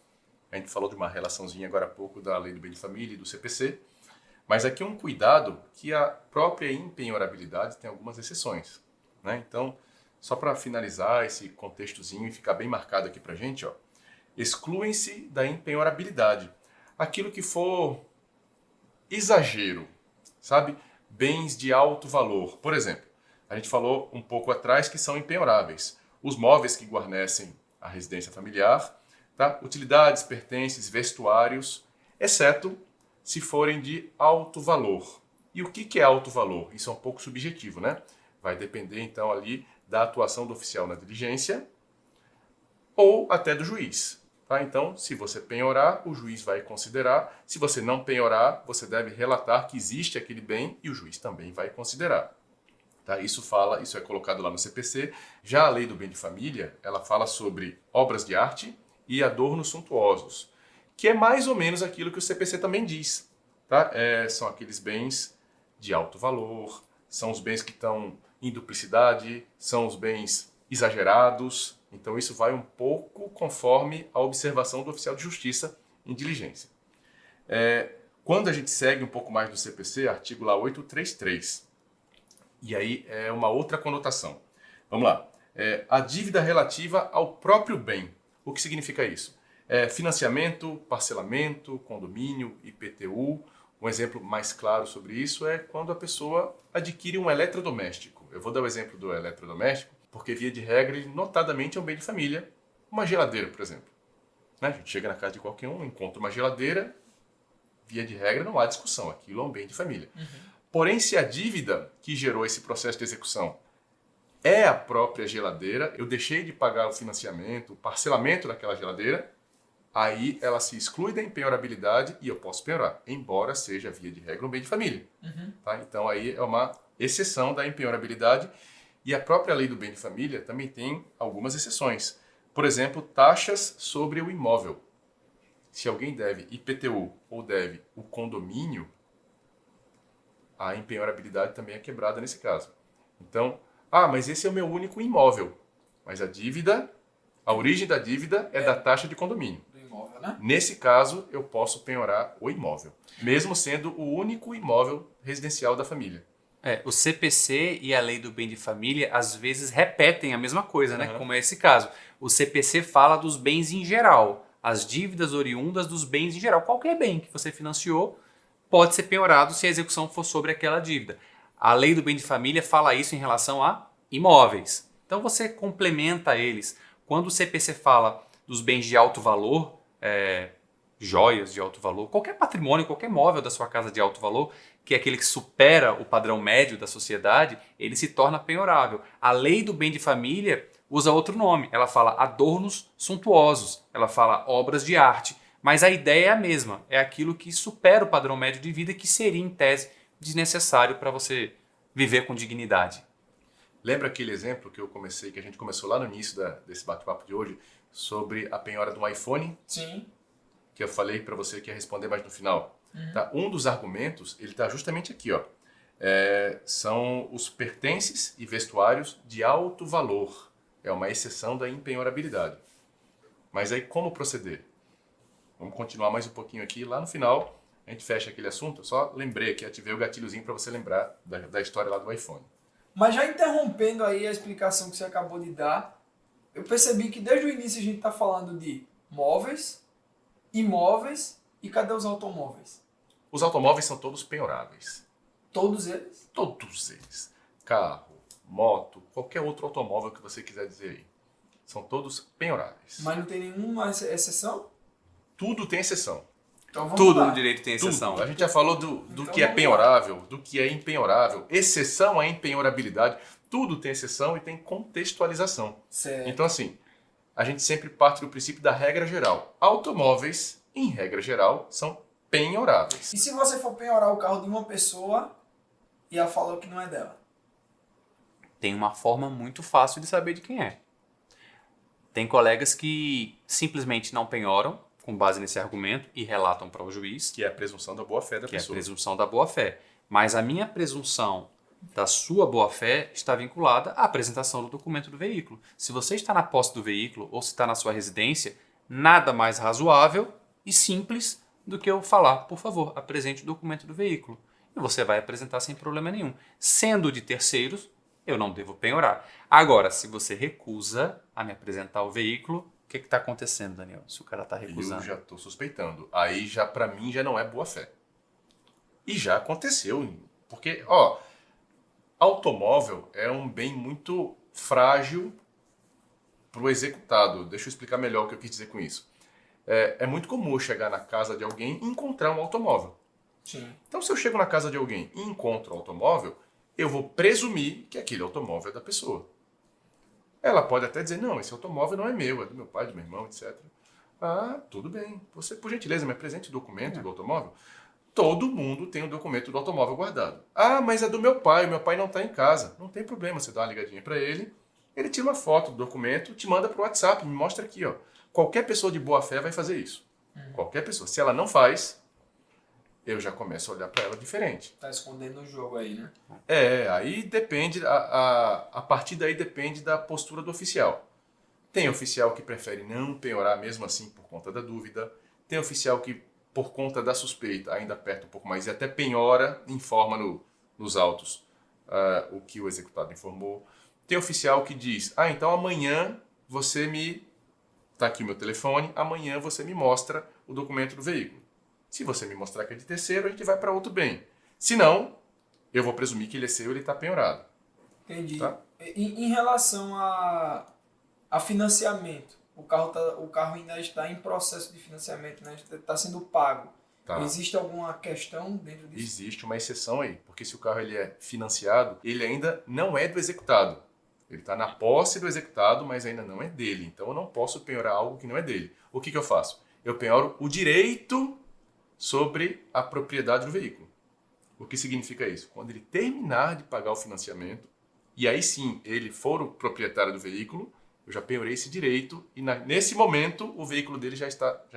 A gente falou de uma relaçãozinha agora há pouco da Lei do Bem de Família e do CPC. Mas aqui um cuidado que a própria impenhorabilidade tem algumas exceções. né? Então, só para finalizar esse contextozinho e ficar bem marcado aqui para a gente, ó, excluem-se da empenhorabilidade aquilo que for exagero, sabe? Bens de alto valor. Por exemplo, a gente falou um pouco atrás que são empenhoráveis. Os móveis que guarnecem a residência familiar, tá? Utilidades, pertences, vestuários, exceto se forem de alto valor. E o que é alto valor? Isso é um pouco subjetivo, né? Vai depender, então, ali da atuação do oficial na diligência ou até do juiz. Tá? Então, se você penhorar, o juiz vai considerar. Se você não penhorar, você deve relatar que existe aquele bem e o juiz também vai considerar. Tá? Isso é colocado lá no CPC. Já a lei do bem de família, ela fala sobre obras de arte e adornos suntuosos, que é mais ou menos aquilo que o CPC também diz. Tá? São aqueles bens de alto valor, são os bens que estão em duplicidade, são os bens exagerados. Então isso vai um pouco conforme a observação do oficial de justiça em diligência. Quando a gente segue um pouco mais do CPC, artigo lá 833, e aí é uma outra conotação. Vamos lá. A dívida relativa ao próprio bem. O que significa isso? Financiamento, parcelamento, condomínio, IPTU. Um exemplo mais claro sobre isso é quando a pessoa adquire um eletrodoméstico. Eu vou dar o exemplo do eletrodoméstico, porque via de regra, ele notadamente é um bem de família. Uma geladeira, por exemplo. Né? A gente chega na casa de qualquer um, encontra uma geladeira, via de regra não há discussão, aquilo é um bem de família. Porém, se a dívida que gerou esse processo de execução é a própria geladeira, eu deixei de pagar o financiamento, o parcelamento daquela geladeira, aí ela se exclui da empenhorabilidade e eu posso penhorar, embora seja via de regra um bem de família. Tá? Então aí é uma exceção da empenhorabilidade e a própria lei do bem de família também tem algumas exceções. Por exemplo, taxas sobre o imóvel. Se alguém deve IPTU ou deve o condomínio, a empenhorabilidade também é quebrada nesse caso. Então, mas esse é o meu único imóvel. Mas a origem da dívida é da taxa de condomínio. Do imóvel, né? Nesse caso, eu posso penhorar o imóvel, mesmo sendo o único imóvel residencial da família. O CPC e a lei do bem de família às vezes repetem a mesma coisa, né? Uhum. Como é esse caso. O CPC fala dos bens em geral, as dívidas oriundas dos bens em geral. Qualquer bem que você financiou pode ser penhorado se a execução for sobre aquela dívida. A lei do bem de família fala isso em relação a imóveis. Então você complementa eles. Quando o CPC fala dos bens de alto valor, joias de alto valor, qualquer patrimônio, qualquer móvel da sua casa de alto valor, que é aquele que supera o padrão médio da sociedade, ele se torna penhorável. A lei do bem de família usa outro nome. Ela fala adornos suntuosos, ela fala obras de arte. Mas a ideia é a mesma, é aquilo que supera o padrão médio de vida, que seria, em tese, desnecessário para você viver com dignidade. Lembra aquele exemplo que a gente começou lá no início desse bate-papo de hoje, sobre a penhora de um iPhone? Sim. Que eu falei para você que ia responder mais no final. Tá? Um dos argumentos, ele está justamente aqui, ó. São os pertences e vestuários de alto valor. É uma exceção da empenhorabilidade. Mas aí como proceder? Vamos continuar mais um pouquinho aqui. Lá no final, a gente fecha aquele assunto. Eu só lembrei aqui, ativei o gatilhozinho para você lembrar da história lá do iPhone. Mas já interrompendo aí a explicação que você acabou de dar, eu percebi que desde o início a gente está falando de móveis, imóveis e cadê os automóveis? Os automóveis são todos penhoráveis. Todos eles? Todos eles. Carro, moto, qualquer outro automóvel que você quiser dizer aí. São todos penhoráveis. Mas não tem nenhuma exceção? Tudo tem exceção. Então vamos Tudo lá. no direito tem exceção. Tudo. A gente já falou do Então que é vamos penhorável, do que é impenhorável. Exceção à empenhorabilidade. Tudo tem exceção e tem contextualização. Certo. Então, assim, a gente sempre parte do princípio da regra geral. Automóveis, em regra geral, são penhoráveis. E se você for penhorar o carro de uma pessoa e ela falou que não é dela? Tem uma forma muito fácil de saber de quem é. Tem colegas que simplesmente não penhoram, com base nesse argumento, e relatam para o juiz, Que é a presunção da boa-fé da que é a pessoa. presunção da boa-fé. Mas a minha presunção da sua boa-fé está vinculada à apresentação do documento do veículo. Se você está na posse do veículo ou se está na sua residência, nada mais razoável e simples do que eu falar, por favor, apresente o documento do veículo. E você vai apresentar sem problema nenhum. Sendo de terceiros, eu não devo penhorar. Agora, se você recusa a me apresentar o veículo, o que está acontecendo, Daniel? Se o cara está recusando. Eu já estou suspeitando. Aí já para mim já não é boa fé. E já aconteceu, porque automóvel é um bem muito frágil para o executado. Deixa eu explicar melhor o que eu quis dizer com isso. É muito comum eu chegar na casa de alguém e encontrar um automóvel. Sim. Então, se eu chego na casa de alguém e encontro um automóvel, eu vou presumir que aquele automóvel é da pessoa. Ela pode até dizer, não, esse automóvel não é meu, é do meu pai, do meu irmão, etc. Ah, tudo bem. Você, por gentileza, me apresente o documento do automóvel. Todo mundo tem o documento do automóvel guardado. Ah, mas é do meu pai, o meu pai não está em casa. Não tem problema, você dá uma ligadinha para ele, ele tira uma foto do documento, te manda para o WhatsApp, me mostra aqui, ó. Qualquer pessoa de boa fé vai fazer isso. Qualquer pessoa. Se ela não faz, eu já começo a olhar para ela diferente. Tá escondendo o jogo aí, né? Aí depende, a partir daí depende da postura do oficial. Tem oficial que prefere não penhorar mesmo assim por conta da dúvida. Tem oficial que, por conta da suspeita, ainda aperta um pouco mais e até penhora, informa nos autos o que o executado informou. Tem oficial que diz, então amanhã você me... Está aqui o meu telefone, amanhã você me mostra o documento do veículo. Se você me mostrar que é de terceiro, a gente vai para outro bem. Se não, eu vou presumir que ele é seu e ele está penhorado. Entendi. Tá? Em relação a financiamento, o carro ainda está em processo de financiamento, né? Está sendo pago. Tá. Existe alguma questão dentro disso? Existe uma exceção aí, porque se o carro ele é financiado, ele ainda não é do executado. Ele está na posse do executado, mas ainda não é dele. Então eu não posso penhorar algo que não é dele. O que eu faço? Eu penhoro o direito sobre a propriedade do veículo. O que significa isso? Quando ele terminar de pagar o financiamento, e aí sim ele for o proprietário do veículo, eu já penhorei esse direito e nesse momento o veículo dele já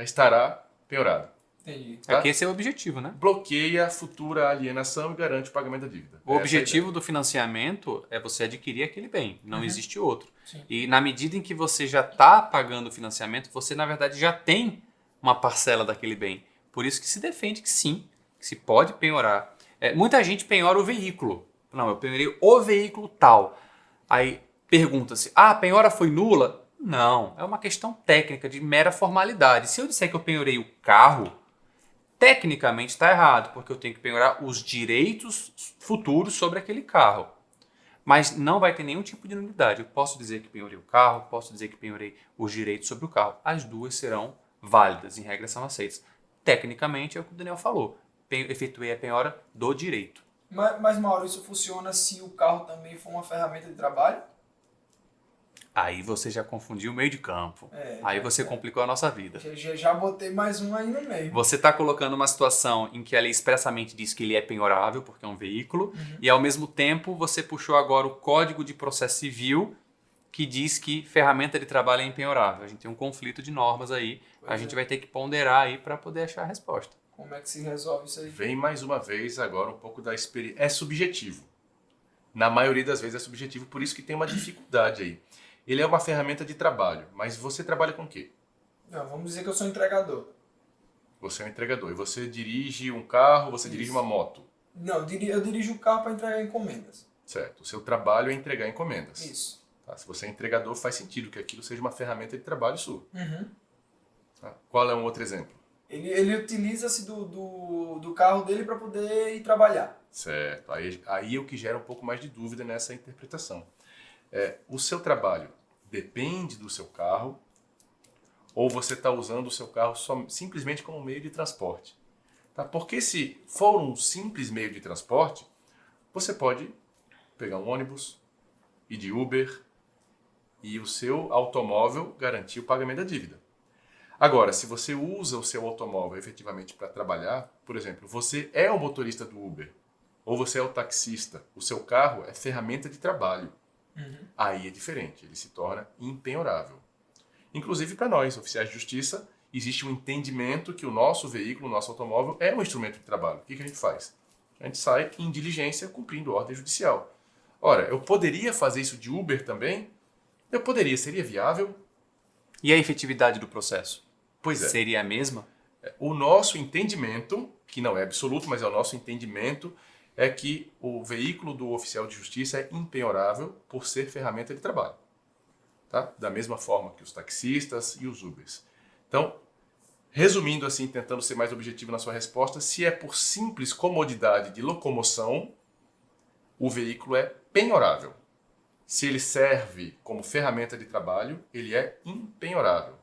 estará penhorado. Entendi. Tá? Que esse é o objetivo, né? Bloqueia a futura alienação e garante o pagamento da dívida. O objetivo do financiamento é você adquirir aquele bem, não existe outro. Sim. E na medida em que você já está pagando o financiamento, você na verdade já tem uma parcela daquele bem. Por isso que se defende que sim, que se pode penhorar. Muita gente penhora o veículo. Não, eu penhorei o veículo tal. Aí pergunta-se, a penhora foi nula? Não, é uma questão técnica de mera formalidade. Se eu disser que eu penhorei o carro, tecnicamente está errado, porque eu tenho que penhorar os direitos futuros sobre aquele carro. Mas não vai ter nenhum tipo de nulidade. Eu posso dizer que penhorei o carro, posso dizer que penhorei os direitos sobre o carro. As duas serão válidas, em regra são aceitas. Tecnicamente é o que o Daniel falou. Efetuei a penhora do direito. Mas, Mauro, isso funciona se o carro também for uma ferramenta de trabalho? Aí você já confundiu o meio de campo. Aí você complicou a nossa vida. Já botei mais um aí no meio. Você está colocando uma situação em que a lei expressamente diz que ele é penhorável, porque é um veículo, e ao mesmo tempo você puxou agora o Código de Processo Civil, que diz que ferramenta de trabalho é impenhorável. A gente tem um conflito de normas aí, a gente vai ter que ponderar aí para poder achar a resposta. Como é que se resolve isso aí? Vem mais uma vez agora um pouco da experiência. É subjetivo. Na maioria das vezes é subjetivo, por isso que tem uma dificuldade aí. Ele é uma ferramenta de trabalho, mas você trabalha com o quê? Não, vamos dizer que eu sou entregador. Você é um entregador. E você dirige um carro, você dirige uma moto. Não, eu dirijo o carro para entregar encomendas. Certo. O seu trabalho é entregar encomendas. Isso. Tá? Se você é entregador, faz sentido que aquilo seja uma ferramenta de trabalho sua. Uhum. Tá? Qual é um outro exemplo? Ele utiliza-se do carro dele para poder ir trabalhar. Certo. Aí é o que gera um pouco mais de dúvida nessa interpretação. O seu trabalho depende do seu carro ou você está usando o seu carro simplesmente como meio de transporte? Tá? Porque se for um simples meio de transporte, você pode pegar um ônibus, ir de Uber e o seu automóvel garantir o pagamento da dívida. Agora, se você usa o seu automóvel efetivamente para trabalhar, por exemplo, você é o motorista do Uber ou você é o taxista, o seu carro é ferramenta de trabalho. Aí é diferente, ele se torna impenhorável. Inclusive para nós, oficiais de justiça, existe um entendimento que o nosso veículo, o nosso automóvel é um instrumento de trabalho. O que a gente faz? A gente sai em diligência cumprindo ordem judicial. Ora, eu poderia fazer isso de Uber também? Eu poderia, seria viável? E a efetividade do processo? Pois é. Seria a mesma? O nosso entendimento, que não é absoluto, mas é o nosso entendimento, é que o veículo do oficial de justiça é impenhorável por ser ferramenta de trabalho. Tá? Da mesma forma que os taxistas e os Ubers. Então, resumindo assim, tentando ser mais objetivo na sua resposta, se é por simples comodidade de locomoção, o veículo é penhorável. Se ele serve como ferramenta de trabalho, ele é impenhorável.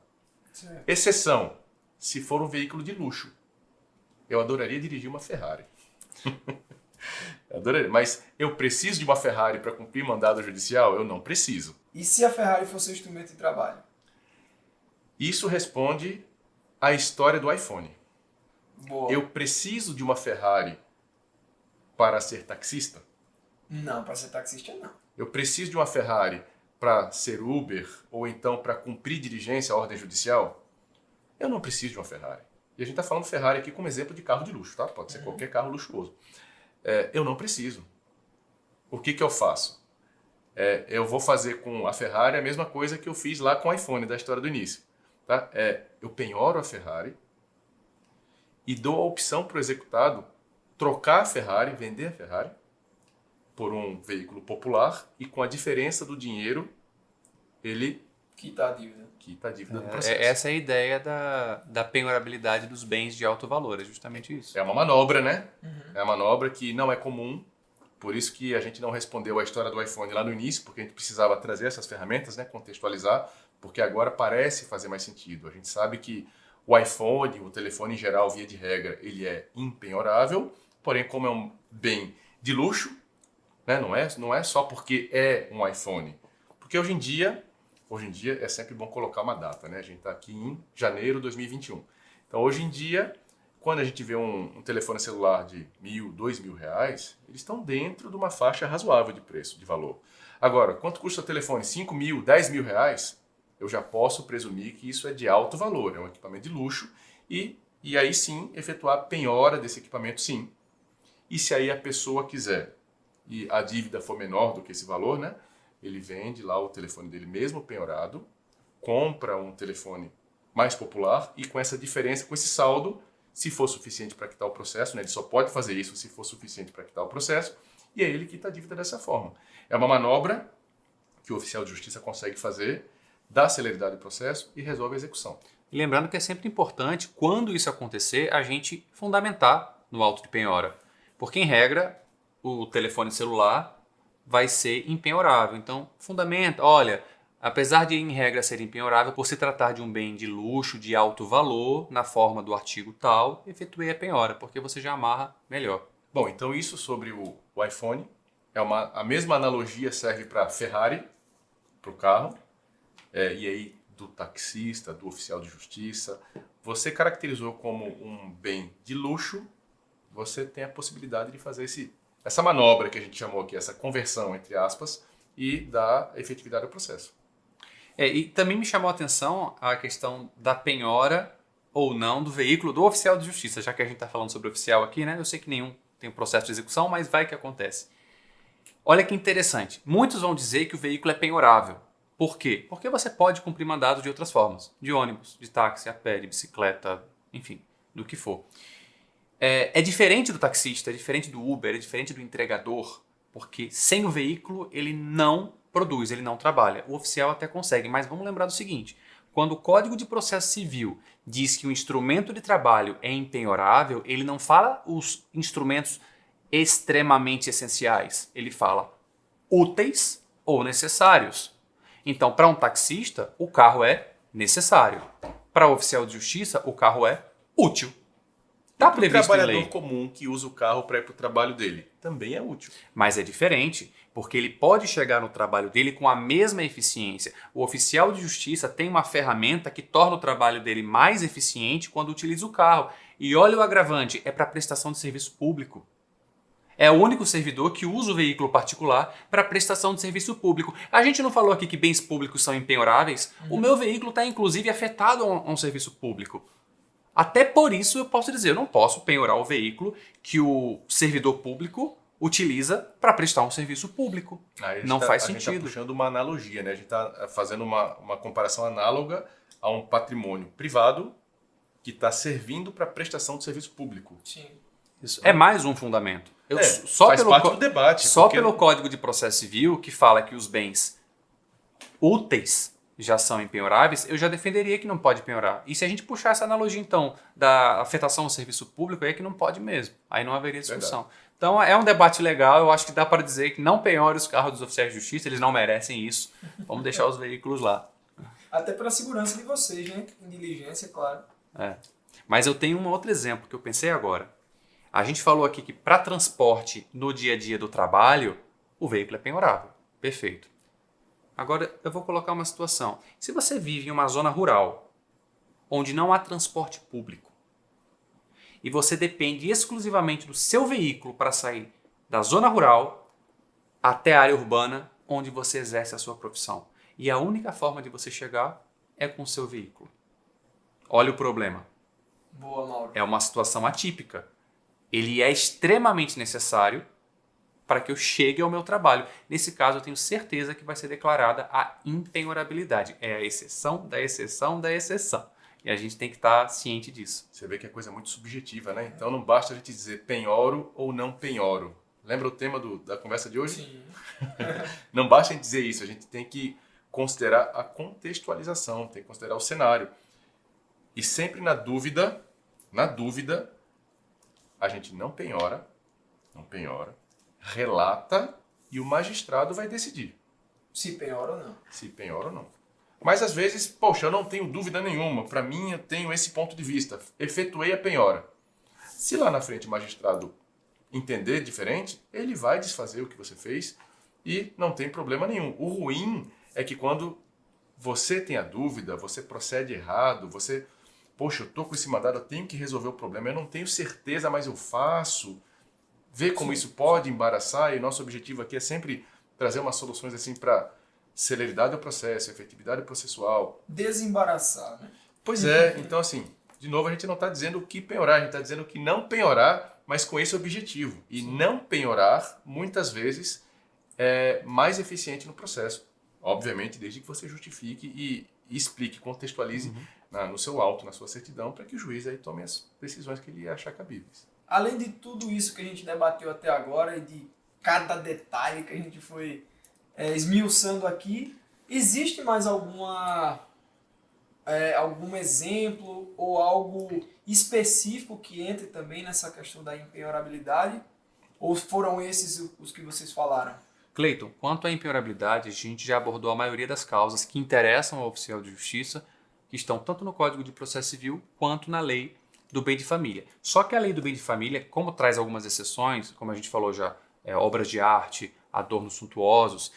Certo. Exceção, se for um veículo de luxo. Eu adoraria dirigir uma Ferrari. Adoraria, mas eu preciso de uma Ferrari para cumprir mandado judicial? Eu não preciso. E se a Ferrari for seu instrumento de trabalho? Isso responde à história do iPhone. Boa. Eu preciso de uma Ferrari para ser taxista? Não, para ser taxista não. Eu preciso de uma Ferrari para ser Uber ou então para cumprir diligência à ordem judicial? Eu não preciso de uma Ferrari. E a gente está falando Ferrari aqui como exemplo de carro de luxo, tá? Pode ser qualquer carro luxuoso. Eu não preciso. O que eu faço? Eu vou fazer com a Ferrari a mesma coisa que eu fiz lá com o iPhone da história do início. Tá? Eu penhoro a Ferrari e dou a opção para o executado trocar a Ferrari, vender a Ferrari por um veículo popular e com a diferença do dinheiro ele Quita a dívida. quita a dívida do processo. Essa é a ideia da penhorabilidade dos bens de alto valor, é justamente isso. É uma manobra, né? É uma manobra que não é comum, por isso que a gente não respondeu a história do iPhone lá no início, porque a gente precisava trazer essas ferramentas, né? Contextualizar, porque agora parece fazer mais sentido. A gente sabe que o iPhone, o telefone em geral, via de regra, ele é impenhorável, porém como é um bem de luxo, né? Não é só porque é um iPhone. Porque hoje em dia é sempre bom colocar uma data, né? A gente está aqui em janeiro de 2021. Então, hoje em dia, quando a gente vê um telefone celular de R$1.000, R$2.000, eles estão dentro de uma faixa razoável de preço, de valor. Agora, quanto custa o telefone? R$5.000, R$10.000? Eu já posso presumir que isso é de alto valor, é um equipamento de luxo e aí sim efetuar a penhora desse equipamento, sim. E se aí a pessoa quiser e a dívida for menor do que esse valor, né? Ele vende lá o telefone dele mesmo penhorado, compra um telefone mais popular e com essa diferença, com esse saldo, se for suficiente para quitar o processo, né? Ele só pode fazer isso se for suficiente para quitar o processo, e aí ele quita a dívida dessa forma. É uma manobra que o oficial de justiça consegue fazer, dá celeridade do processo e resolve a execução. E lembrando que é sempre importante, quando isso acontecer, a gente fundamentar no auto de penhora. Porque, em regra, o telefone celular vai ser impenhorável. Então, fundamenta, olha, apesar de, em regra, ser impenhorável, por se tratar de um bem de luxo, de alto valor, na forma do artigo tal, efetuei a penhora, porque você já amarra melhor. Bom, então isso sobre o iPhone. A mesma analogia serve para Ferrari, para o carro, e aí do taxista, do oficial de justiça. Você caracterizou como um bem de luxo, você tem a possibilidade de fazer essa manobra que a gente chamou aqui, essa conversão, entre aspas, e dar efetividade ao processo. E também me chamou a atenção a questão da penhora ou não do veículo do oficial de justiça, já que a gente está falando sobre oficial aqui, né? Eu sei que nenhum tem um processo de execução, mas vai que acontece. Olha que interessante. Muitos vão dizer que o veículo é penhorável. Por quê? Porque você pode cumprir mandado de outras formas. De ônibus, de táxi, a pé, de bicicleta, enfim, do que for. É diferente do taxista, é diferente do Uber, é diferente do entregador, porque sem o veículo ele não produz, ele não trabalha. O oficial até consegue, mas vamos lembrar do seguinte: quando o Código de Processo Civil diz que o instrumento de trabalho é impenhorável, ele não fala os instrumentos extremamente essenciais, ele fala úteis ou necessários. Então, para um taxista, o carro é necessário. Para o oficial de justiça, o carro é útil. Está previsto em trabalhador lei. comum que usa o carro para ir para o trabalho dele também é útil. Mas é diferente, porque ele pode chegar no trabalho dele com a mesma eficiência. O oficial de justiça tem uma ferramenta que torna o trabalho dele mais eficiente quando utiliza o carro. E olha o agravante, é para prestação de serviço público. É o único servidor que usa o veículo particular para prestação de serviço público. A gente não falou aqui que bens públicos são impenhoráveis? O meu veículo está inclusive afetado a um serviço público. Até por isso eu posso dizer, eu não posso penhorar o veículo que o servidor público utiliza para prestar um serviço público. Não faz A gente sentido. está puxando uma analogia, né? A gente está fazendo uma comparação análoga a um patrimônio privado que está servindo para prestação de serviço público. Sim. Isso. É mais um fundamento. Faz parte do debate. Só pelo Código de Processo Civil, que fala que os bens úteis já são impenhoráveis, eu já defenderia que não pode penhorar. E se a gente puxar essa analogia, então, da afetação ao serviço público, aí é que não pode mesmo. Aí não haveria discussão. Verdade. Então, é um debate legal. Eu acho que dá para dizer que não penhore os carros dos oficiais de justiça, eles não merecem isso. Vamos deixar os veículos lá. Até pela segurança de vocês, né? Em diligência, claro. Mas eu tenho um outro exemplo que eu pensei agora. A gente falou aqui que para transporte no dia a dia do trabalho, o veículo é penhorável. Perfeito. Agora eu vou colocar uma situação. Se você vive em uma zona rural, onde não há transporte público, e você depende exclusivamente do seu veículo para sair da zona rural até a área urbana, onde você exerce a sua profissão. E a única forma de você chegar é com o seu veículo. Olha o problema. Boa, Mauro. É uma situação atípica. Ele é extremamente necessário para que eu chegue ao meu trabalho. Nesse caso, eu tenho certeza que vai ser declarada a impenhorabilidade. É a exceção da exceção da exceção. E a gente tem que estar ciente disso. Você vê que é coisa muito subjetiva, né? Então não basta a gente dizer penhoro ou não penhoro. Lembra o tema da conversa de hoje? Sim. Não basta a gente dizer isso, a gente tem que considerar a contextualização, tem que considerar o cenário. E sempre na dúvida, a gente não penhora, relata e o magistrado vai decidir. Se penhora ou não. Se penhora ou não. Mas às vezes, poxa, eu não tenho dúvida nenhuma, para mim eu tenho esse ponto de vista, efetuei a penhora. Se lá na frente o magistrado entender diferente, ele vai desfazer o que você fez e não tem problema nenhum. O ruim é que quando você tem a dúvida, você procede errado, poxa, eu tô com esse mandado, eu tenho que resolver o problema, eu não tenho certeza, mas eu faço. Ver como isso pode embaraçar, e o nosso objetivo aqui é sempre trazer umas soluções assim para celeridade do processo, efetividade processual. Desembaraçar, né? Pois é, então assim, de novo a gente não está dizendo o que penhorar, a gente está dizendo o que não penhorar, mas com esse objetivo. E não penhorar, muitas vezes, é mais eficiente no processo. Obviamente, desde que você justifique e explique, contextualize no seu auto, na sua certidão, para que o juiz aí tome as decisões que ele achar cabíveis. Além de tudo isso que a gente debateu até agora e de cada detalhe que a gente foi esmiuçando aqui, existe mais algum exemplo ou algo específico que entre também nessa questão da impenhorabilidade? Ou foram esses os que vocês falaram? Cleiton, quanto à impenhorabilidade, a gente já abordou a maioria das causas que interessam ao oficial de justiça, que estão tanto no Código de Processo Civil quanto na lei do bem de família. Só que a lei do bem de família, como traz algumas exceções, como a gente falou já, obras de arte, adornos suntuosos,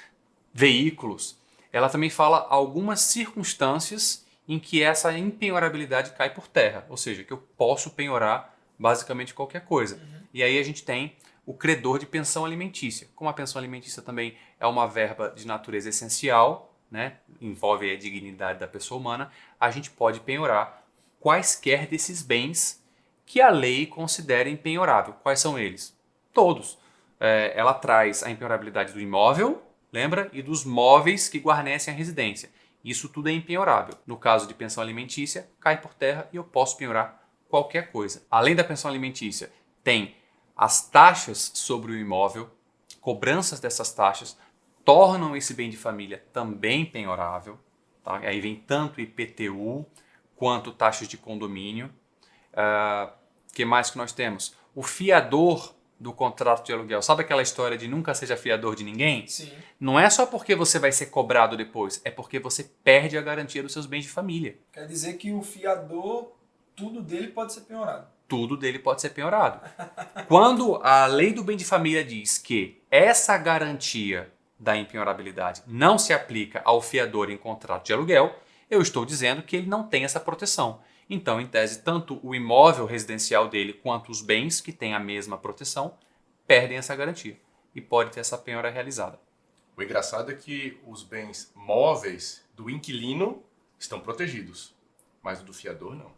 veículos, ela também fala algumas circunstâncias em que essa impenhorabilidade cai por terra, ou seja, que eu posso penhorar basicamente qualquer coisa. E aí a gente tem o credor de pensão alimentícia. Como a pensão alimentícia também é uma verba de natureza essencial, né, envolve a dignidade da pessoa humana, a gente pode penhorar quaisquer desses bens que a lei considera impenhorável. Quais são eles? Todos. Ela traz a impenhorabilidade do imóvel, lembra? E dos móveis que guarnecem a residência. Isso tudo é impenhorável. No caso de pensão alimentícia, cai por terra e eu posso penhorar qualquer coisa. Além da pensão alimentícia, tem as taxas sobre o imóvel, cobranças dessas taxas tornam esse bem de família também penhorável. Tá? Aí vem tanto IPTU quanto taxas de condomínio. Que mais que nós temos? O fiador do contrato de aluguel. Sabe aquela história de nunca seja fiador de ninguém? Sim. Não é só porque você vai ser cobrado depois, é porque você perde a garantia dos seus bens de família. Quer dizer que o fiador, tudo dele pode ser penhorado. Tudo dele pode ser penhorado. Quando a lei do bem de família diz que essa garantia da impenhorabilidade não se aplica ao fiador em contrato de aluguel, eu estou dizendo que ele não tem essa proteção. Então, em tese, tanto o imóvel residencial dele quanto os bens que têm a mesma proteção perdem essa garantia e pode ter essa penhora realizada. O engraçado é que os bens móveis do inquilino estão protegidos, mas o do fiador não.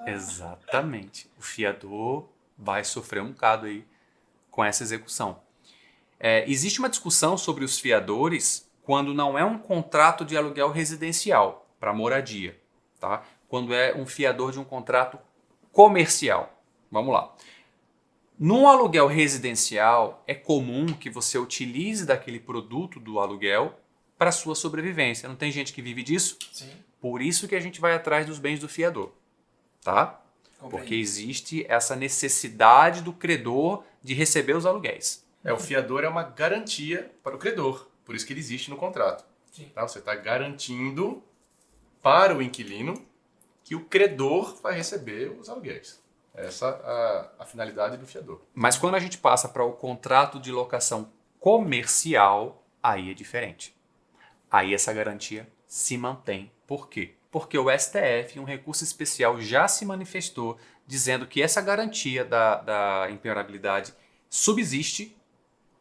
Exatamente. O fiador vai sofrer um bocado aí com essa execução. Existe uma discussão sobre os fiadores quando não é um contrato de aluguel residencial para moradia, tá? Quando é um fiador de um contrato comercial. Vamos lá. Num aluguel residencial, é comum que você utilize daquele produto do aluguel para sua sobrevivência. Não tem gente que vive disso? Sim. Por isso que a gente vai atrás dos bens do fiador, tá? Porque Compreendi. existe essa necessidade do credor de receber os aluguéis. O fiador é uma garantia para o credor, por isso que ele existe no contrato. Sim. Tá? Você está garantindo para o inquilino que o credor vai receber os aluguéis. Essa é a finalidade do fiador. Mas quando a gente passa para o contrato de locação comercial, aí é diferente. Aí essa garantia se mantém. Por quê? Porque o STF, em um recurso especial, já se manifestou dizendo que essa garantia da impenhorabilidade subsiste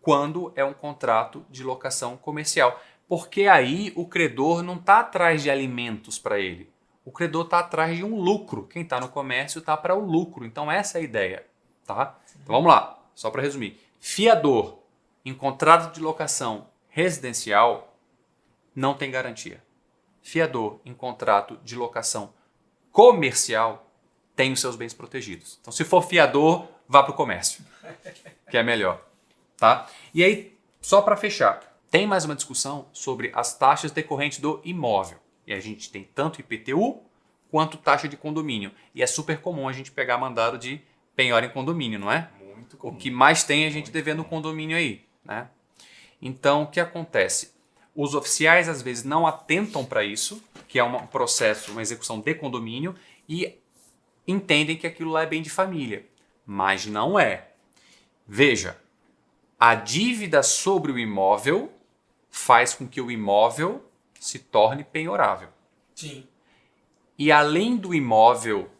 quando é um contrato de locação comercial. Porque aí o credor não está atrás de alimentos para ele. O credor está atrás de um lucro. Quem está no comércio está para o lucro. Então essa é a ideia. Tá? Então vamos lá, só para resumir. Fiador em contrato de locação residencial não tem garantia. Fiador em contrato de locação comercial tem os seus bens protegidos. Então se for fiador, vá para o comércio, que é melhor. Tá? E aí, só para fechar, tem mais uma discussão sobre as taxas decorrentes do imóvel. E a gente tem tanto IPTU quanto taxa de condomínio. E é super comum a gente pegar mandado de penhora em condomínio, não é? Muito comum. O que mais tem é a gente devendo no condomínio aí, né? Então, o que acontece? Os oficiais, às vezes, não atentam para isso, que é um processo, uma execução de condomínio, e entendem que aquilo lá é bem de família. Mas não é. Veja, a dívida sobre o imóvel faz com que o imóvel se torne penhorável. Sim. E além do imóvel,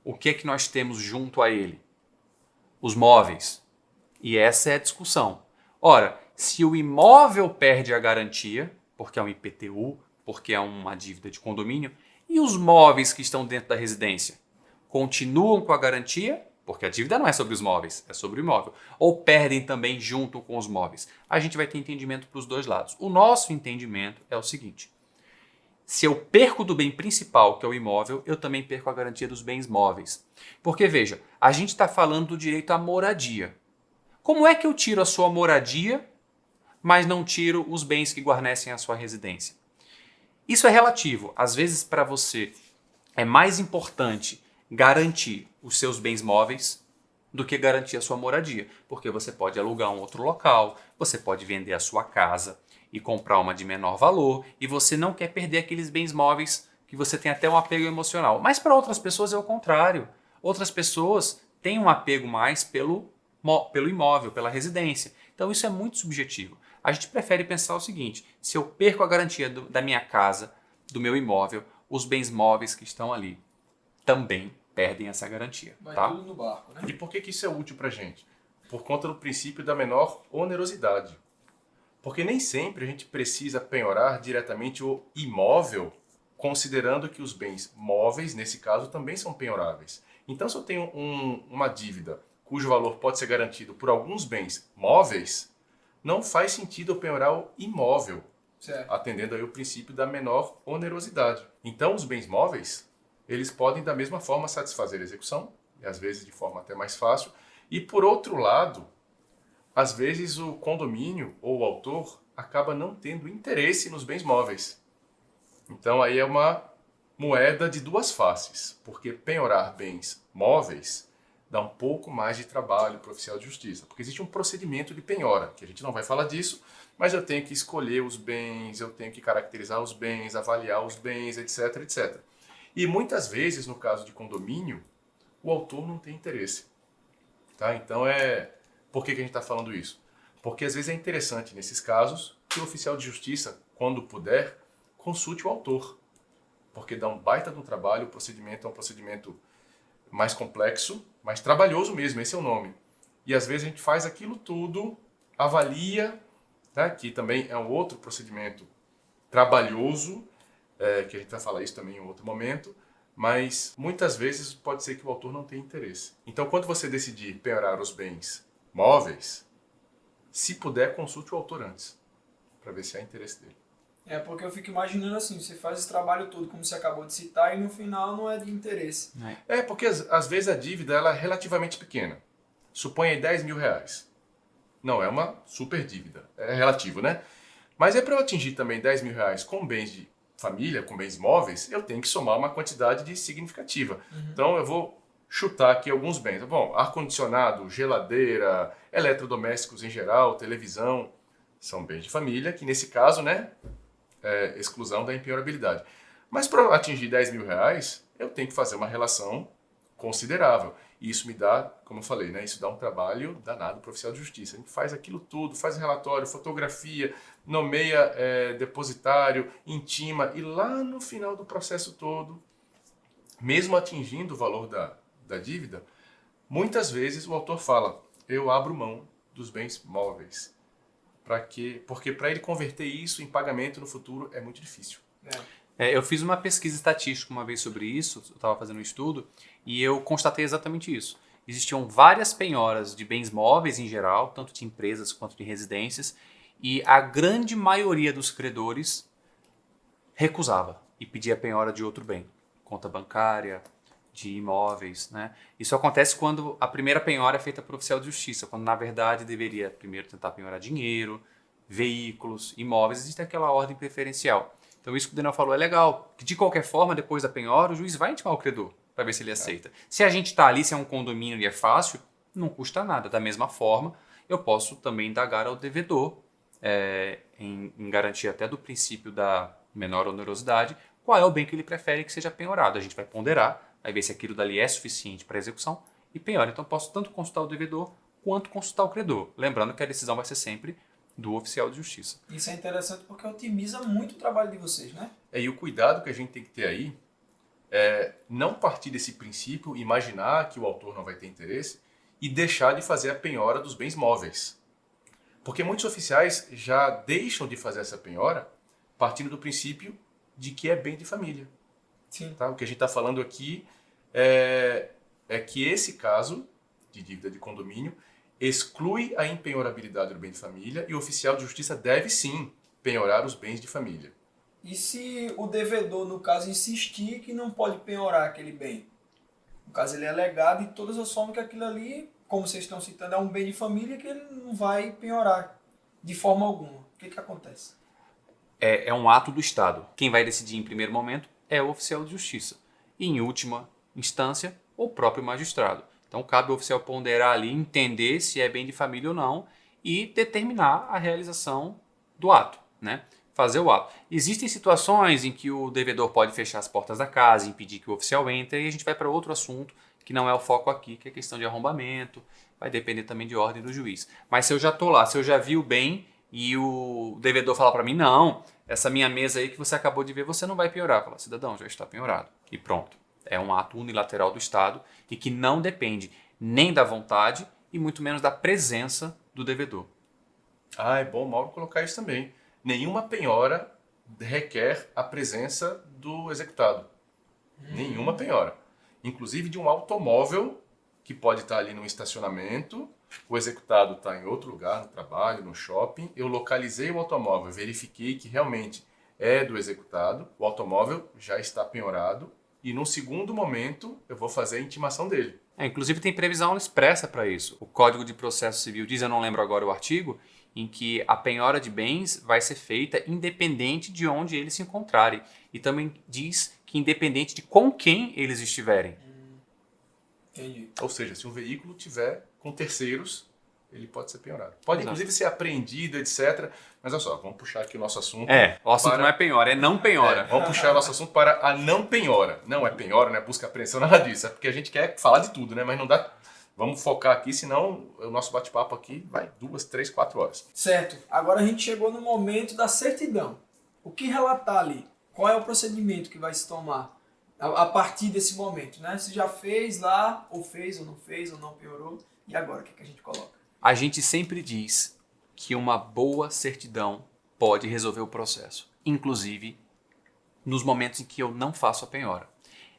o que é que nós temos junto a ele? Os móveis. E essa é a discussão. Ora, se o imóvel perde a garantia, porque é um IPTU, porque é uma dívida de condomínio, e os móveis que estão dentro da residência continuam com a garantia, porque a dívida não é sobre os móveis, é sobre o imóvel, ou perdem também junto com os móveis? A gente vai ter entendimento para os dois lados. O nosso entendimento é o seguinte: se eu perco do bem principal, que é o imóvel, eu também perco a garantia dos bens móveis. Porque, veja, a gente está falando do direito à moradia. Como é que eu tiro a sua moradia, mas não tiro os bens que guarnecem a sua residência? Isso é relativo. Às vezes, para você, é mais importante garantir os seus bens móveis do que garantir a sua moradia. Porque você pode alugar um outro local, você pode vender a sua casa e comprar uma de menor valor, e você não quer perder aqueles bens móveis que você tem até um apego emocional. Mas para outras pessoas é o contrário. Outras pessoas têm um apego mais pelo imóvel, pela residência. Então isso é muito subjetivo. A gente prefere pensar o seguinte: se eu perco a garantia da minha casa, do meu imóvel, os bens móveis que estão ali também perdem essa garantia. Vai Tá? tudo no barco, né? E por que isso é útil para a gente? Por conta do princípio da menor onerosidade. Porque nem sempre a gente precisa penhorar diretamente o imóvel, considerando que os bens móveis, nesse caso, também são penhoráveis. Então, se eu tenho uma dívida cujo valor pode ser garantido por alguns bens móveis, não faz sentido eu penhorar o imóvel, Certo. atendendo aí o princípio da menor onerosidade. Então, os bens móveis, eles podem da mesma forma satisfazer a execução, e às vezes de forma até mais fácil. E por outro lado, às vezes o condomínio ou o autor acaba não tendo interesse nos bens móveis. Então aí é uma moeda de duas faces, porque penhorar bens móveis dá um pouco mais de trabalho para o oficial de justiça, porque existe um procedimento de penhora, que a gente não vai falar disso, mas eu tenho que escolher os bens, eu tenho que caracterizar os bens, avaliar os bens, etc, etc. E muitas vezes, no caso de condomínio, o autor não tem interesse. Tá? Então Por que a gente está falando isso? Porque às vezes é interessante, nesses casos, que o oficial de justiça, quando puder, consulte o autor. Porque dá um baita de um trabalho, o procedimento é um procedimento mais complexo, mais trabalhoso mesmo, esse é o nome. E às vezes a gente faz aquilo tudo, avalia, tá? Que também é um outro procedimento trabalhoso, que a gente vai falar isso também em outro momento, mas muitas vezes pode ser que o autor não tenha interesse. Então, quando você decidir penhorar os bens móveis, se puder, consulte o autor antes, para ver se há interesse dele. É porque eu fico imaginando assim, você faz esse trabalho todo, como você acabou de citar, e no final não é de interesse. Porque às vezes a dívida ela é relativamente pequena. Suponha aí R$10.000. Não é uma super dívida, é relativo, né? Mas para eu atingir também R$10.000 com bens de família, com bens móveis, eu tenho que somar uma quantidade significativa. Então eu vou chutar aqui alguns bens. Bom, ar-condicionado, geladeira, eletrodomésticos em geral, televisão, são bens de família, que nesse caso, né, é exclusão da empenhorabilidade. Mas para atingir R$10.000, eu tenho que fazer uma relação considerável. E isso me dá, como eu falei, né, isso dá um trabalho danado para o oficial de justiça. A gente faz aquilo tudo, faz relatório, fotografia, nomeia depositário, intima, e lá no final do processo todo, mesmo atingindo o valor da dívida, muitas vezes o autor fala, eu abro mão dos bens móveis. Para quê? Porque para ele converter isso em pagamento no futuro é muito difícil. Eu fiz uma pesquisa estatística uma vez sobre isso, eu estava fazendo um estudo, e eu constatei exatamente isso. Existiam várias penhoras de bens móveis em geral, tanto de empresas quanto de residências, e a grande maioria dos credores recusava e pedia penhora de outro bem, conta bancária, de imóveis, né? Isso acontece quando a primeira penhora é feita por oficial de justiça, quando na verdade deveria primeiro tentar penhorar dinheiro, veículos, imóveis, existe aquela ordem preferencial. Então isso que o Daniel falou é legal, que de qualquer forma, depois da penhora, o juiz vai intimar o credor para ver se ele aceita. Se a gente está ali, se é um condomínio e é fácil, não custa nada. Da mesma forma, eu posso também indagar ao devedor, em garantia até do princípio da menor onerosidade, qual é o bem que ele prefere que seja penhorado. A gente vai ponderar, vai ver se aquilo dali é suficiente para execução e penhora. Então posso tanto consultar o devedor quanto consultar o credor. Lembrando que a decisão vai ser sempre do oficial de justiça. Isso é interessante porque otimiza muito o trabalho de vocês, né? E o cuidado que a gente tem que ter aí é não partir desse princípio, imaginar que o autor não vai ter interesse e deixar de fazer a penhora dos bens móveis. Porque muitos oficiais já deixam de fazer essa penhora partindo do princípio de que é bem de família. Sim. Tá? O que a gente está falando aqui é que esse caso de dívida de condomínio exclui a impenhorabilidade do bem de família e o oficial de justiça deve sim penhorar os bens de família. E se o devedor, no caso, insistir que não pode penhorar aquele bem? No caso, ele é alegado e todas as formas que aquilo ali, como vocês estão citando, é um bem de família que ele não vai penhorar de forma alguma. O que acontece? É um ato do Estado. Quem vai decidir em primeiro momento é o oficial de justiça. E em última instância, o próprio magistrado. Então cabe ao oficial ponderar ali, entender se é bem de família ou não e determinar a realização do ato, né? Fazer o ato. Existem situações em que o devedor pode fechar as portas da casa, impedir que o oficial entre, e a gente vai para outro assunto que não é o foco aqui, que é a questão de arrombamento, vai depender também de ordem do juiz. Mas se eu já estou lá, se eu já vi o bem e o devedor falar para mim, não, essa minha mesa aí que você acabou de ver, você não vai penhorar. Fala, cidadão, já está penhorado. E pronto. É um ato unilateral do Estado e que não depende nem da vontade e muito menos da presença do devedor. É bom, Mauro, colocar isso também. Nenhuma penhora requer a presença do executado. Nenhuma penhora. Inclusive de um automóvel que pode estar ali no estacionamento, o executado está em outro lugar, no trabalho, no shopping, eu localizei o automóvel, verifiquei que realmente é do executado, o automóvel já está penhorado, e no segundo momento eu vou fazer a intimação dele. Inclusive tem previsão expressa para isso. O Código de Processo Civil diz, eu não lembro agora o artigo, em que a penhora de bens vai ser feita independente de onde eles se encontrarem. E também diz que independente de com quem eles estiverem. Entendi. Ou seja, se um veículo tiver com terceiros, ele pode ser penhorado. Pode inclusive ser apreendido, etc. Mas olha só, vamos puxar aqui o nosso assunto. O assunto não é penhora, é não penhora. Vamos puxar o nosso assunto para a não penhora. Não é penhora, não é busca apreensão, nada disso. É porque a gente quer falar de tudo, né? Mas não dá. Vamos focar aqui, senão o nosso bate-papo aqui vai 2, 3, 4 horas. Certo. Agora a gente chegou no momento da certidão. O que relatar ali? Qual é o procedimento que vai se tomar a partir desse momento, né? Se já fez lá, ou não penhorou, e agora o que a gente coloca? A gente sempre diz que uma boa certidão pode resolver o processo, inclusive nos momentos em que eu não faço a penhora.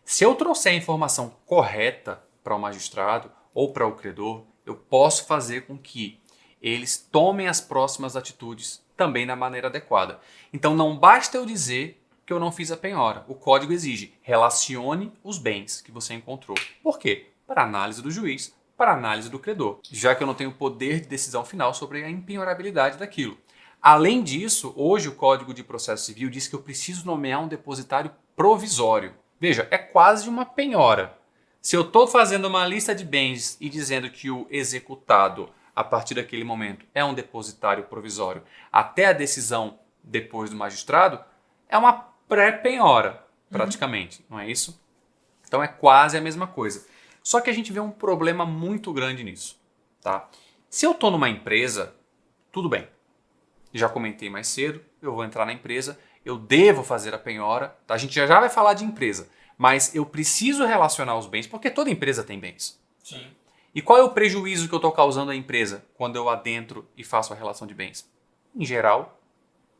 Se eu trouxer a informação correta para o magistrado ou para o credor, eu posso fazer com que eles tomem as próximas atitudes também da maneira adequada. Então não basta eu dizer que eu não fiz a penhora. O código exige, relacione os bens que você encontrou. Por quê? Para análise do juiz, para análise do credor, já que eu não tenho poder de decisão final sobre a impenhorabilidade daquilo. Além disso, hoje o Código de Processo Civil diz que eu preciso nomear um depositário provisório. Veja, é quase uma penhora. Se eu estou fazendo uma lista de bens e dizendo que o executado, a partir daquele momento, é um depositário provisório até a decisão depois do magistrado, é uma pré-penhora, praticamente, não é isso? Então é quase a mesma coisa. Só que a gente vê um problema muito grande nisso. Tá? Se eu estou numa empresa, tudo bem. Já comentei mais cedo, eu vou entrar na empresa, eu devo fazer a penhora. Tá? A gente já vai falar de empresa, mas eu preciso relacionar os bens, porque toda empresa tem bens. Sim. E qual é o prejuízo que eu estou causando à empresa quando eu adentro e faço a relação de bens? Em geral,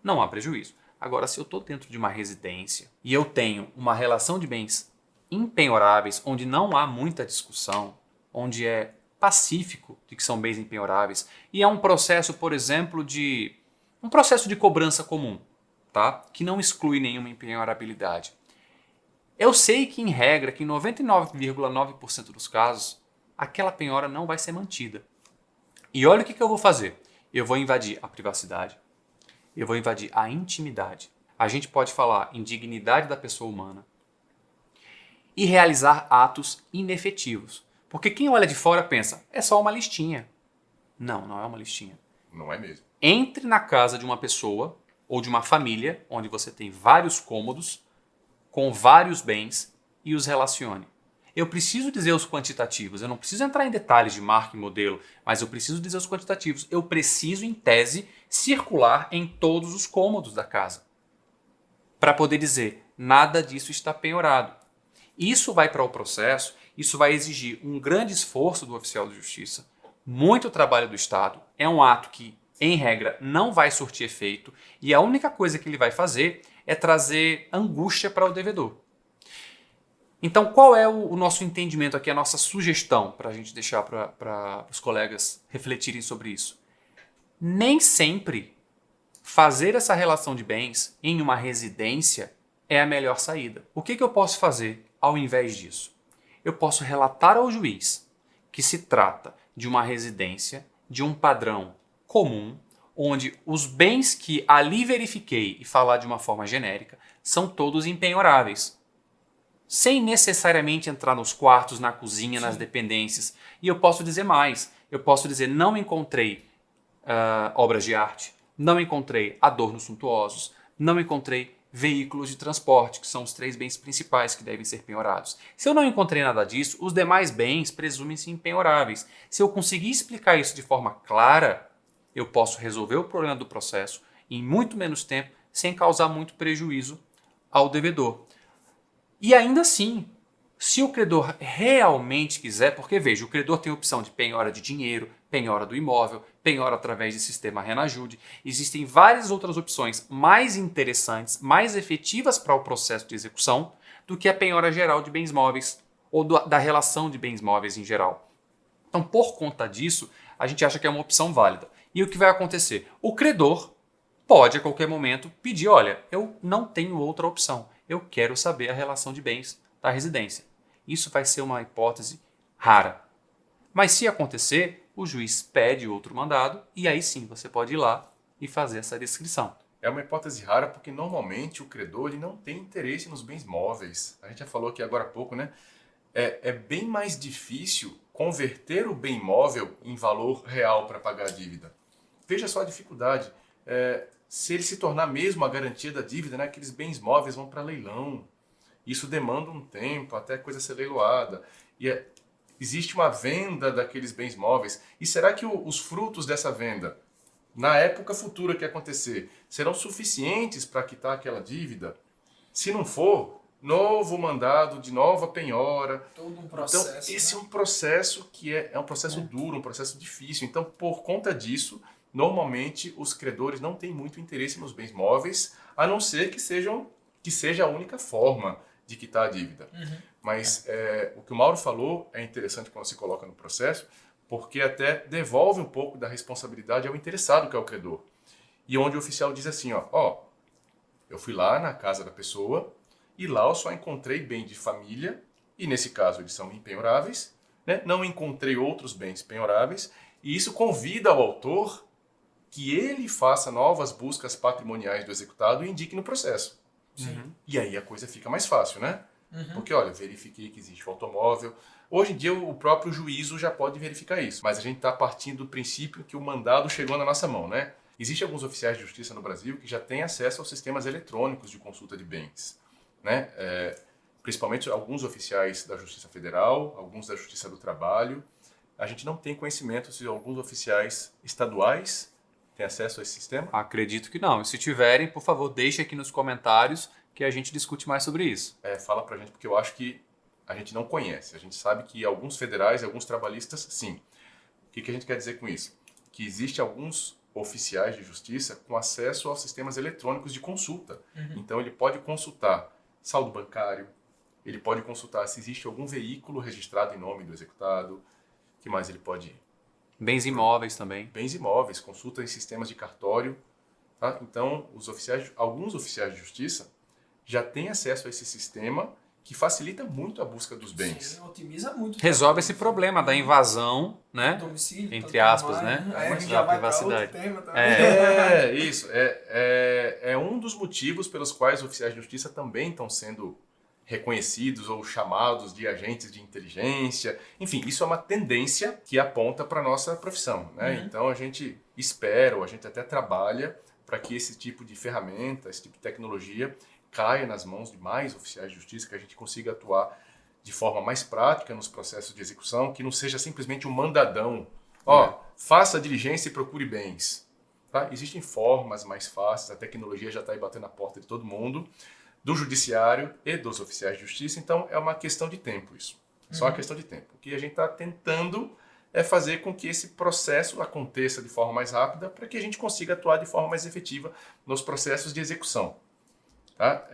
não há prejuízo. Agora, se eu estou dentro de uma residência e eu tenho uma relação de bens impenhoráveis, onde não há muita discussão, onde é pacífico de que são bens impenhoráveis, e é um processo, por exemplo, um processo de cobrança comum, tá? Que não exclui nenhuma impenhorabilidade. Eu sei que, em regra, que em 99,9% dos casos, aquela penhora não vai ser mantida. E olha o que eu vou fazer. Eu vou invadir a privacidade, eu vou invadir a intimidade. A gente pode falar em dignidade da pessoa humana, e realizar atos inefetivos. Porque quem olha de fora pensa, é só uma listinha. Não, não é uma listinha. Não é mesmo. Entre na casa de uma pessoa ou de uma família, onde você tem vários cômodos, com vários bens, e os relacione. Eu preciso dizer os quantitativos, eu não preciso entrar em detalhes de marca e modelo, mas eu preciso dizer os quantitativos. Eu preciso, em tese, circular em todos os cômodos da casa, para poder dizer, nada disso está penhorado. Isso vai para o processo, isso vai exigir um grande esforço do oficial de justiça, muito trabalho do Estado, é um ato que, em regra, não vai surtir efeito e a única coisa que ele vai fazer é trazer angústia para o devedor. Então, qual é o nosso entendimento aqui, a nossa sugestão para a gente deixar para os colegas refletirem sobre isso? Nem sempre fazer essa relação de bens em uma residência é a melhor saída. O que eu posso fazer ao invés disso? Eu posso relatar ao juiz que se trata de uma residência, de um padrão comum, onde os bens que ali verifiquei, e falar de uma forma genérica, são todos impenhoráveis. Sem necessariamente entrar nos quartos, na cozinha, nas dependências. E eu posso dizer mais. Eu posso dizer, não encontrei obras de arte, não encontrei adornos suntuosos, não encontrei veículos de transporte, que são os 3 bens principais que devem ser penhorados. Se eu não encontrei nada disso, os demais bens presumem-se impenhoráveis. Se eu conseguir explicar isso de forma clara, eu posso resolver o problema do processo em muito menos tempo, sem causar muito prejuízo ao devedor. E ainda assim, se o credor realmente quiser, porque veja, o credor tem a opção de penhora de dinheiro, penhora do imóvel, penhora através do sistema Renajude. Existem várias outras opções mais interessantes, mais efetivas para o processo de execução do que a penhora geral de bens móveis ou da relação de bens móveis em geral. Então, por conta disso, a gente acha que é uma opção válida. E o que vai acontecer? O credor pode, a qualquer momento, pedir, olha, eu não tenho outra opção. Eu quero saber a relação de bens da residência. Isso vai ser uma hipótese rara. Mas se acontecer, o juiz pede outro mandado e aí sim você pode ir lá e fazer essa descrição. É uma hipótese rara porque normalmente o credor ele não tem interesse nos bens móveis. A gente já falou aqui agora há pouco, né? É bem mais difícil converter o bem móvel em valor real para pagar a dívida. Veja só a dificuldade. Se ele se tornar mesmo a garantia da dívida, né, aqueles bens móveis vão para leilão. Isso demanda um tempo até a coisa ser leiloada. E existe uma venda daqueles bens móveis. E será que os frutos dessa venda, na época futura que acontecer, serão suficientes para quitar aquela dívida? Se não for, novo mandado de nova penhora. Todo um processo. Então, esse é um processo que é um processo duro, um processo difícil. Então, por conta disso, normalmente os credores não têm muito interesse nos bens móveis, a não ser que seja a única forma de quitar a dívida. Mas o que o Mauro falou é interessante quando se coloca no processo, porque até devolve um pouco da responsabilidade ao interessado, que é o credor. E onde o oficial diz assim, eu fui lá na casa da pessoa e lá eu só encontrei bem de família, e nesse caso eles são impenhoráveis, né? Não encontrei outros bens penhoráveis, e isso convida o autor que ele faça novas buscas patrimoniais do executado e indique no processo. Sim. E aí a coisa fica mais fácil, né? Porque, olha, verifiquei que existe o automóvel. Hoje em dia o próprio juízo já pode verificar isso, mas a gente está partindo do princípio que o mandado chegou na nossa mão, né? Existem alguns oficiais de justiça no Brasil que já têm acesso aos sistemas eletrônicos de consulta de bens, né? Principalmente alguns oficiais da Justiça Federal, alguns da Justiça do Trabalho. A gente não tem conhecimento se alguns oficiais estaduais têm acesso a esse sistema. Acredito que não. E se tiverem, por favor, deixe aqui nos comentários que a gente discute mais sobre isso. Fala pra gente, porque eu acho que a gente não conhece. A gente sabe que alguns federais e alguns trabalhistas, sim. O que a gente quer dizer com isso? Que existe alguns oficiais de justiça com acesso aos sistemas eletrônicos de consulta. Então ele pode consultar saldo bancário, ele pode consultar se existe algum veículo registrado em nome do executado. O que mais ele pode ir? Bens imóveis também. Bens imóveis, consulta em sistemas de cartório. Tá? Então, alguns oficiais de justiça já têm acesso a esse sistema que facilita muito a busca dos bens. Sim, otimiza muito. Resolve esse problema da invasão, né? Domicílio, Entre aspas, né? Aí a gente Da já vai para privacidade. outro tema também. Isso. É um dos motivos pelos quais os oficiais de justiça também estão sendo reconhecidos ou chamados de agentes de inteligência. Enfim, isso é uma tendência que aponta para a nossa profissão, né? Então a gente espera, ou a gente até trabalha para que esse tipo de ferramenta, esse tipo de tecnologia caia nas mãos de mais oficiais de justiça, que a gente consiga atuar de forma mais prática nos processos de execução, que não seja simplesmente um mandadão. Faça a diligência e procure bens. Tá? Existem formas mais fáceis, a tecnologia já está aí batendo na porta de todo mundo, do judiciário e dos oficiais de justiça, então é uma questão de tempo isso. Só uma questão de tempo. O que a gente está tentando é fazer com que esse processo aconteça de forma mais rápida para que a gente consiga atuar de forma mais efetiva nos processos de execução. Tá?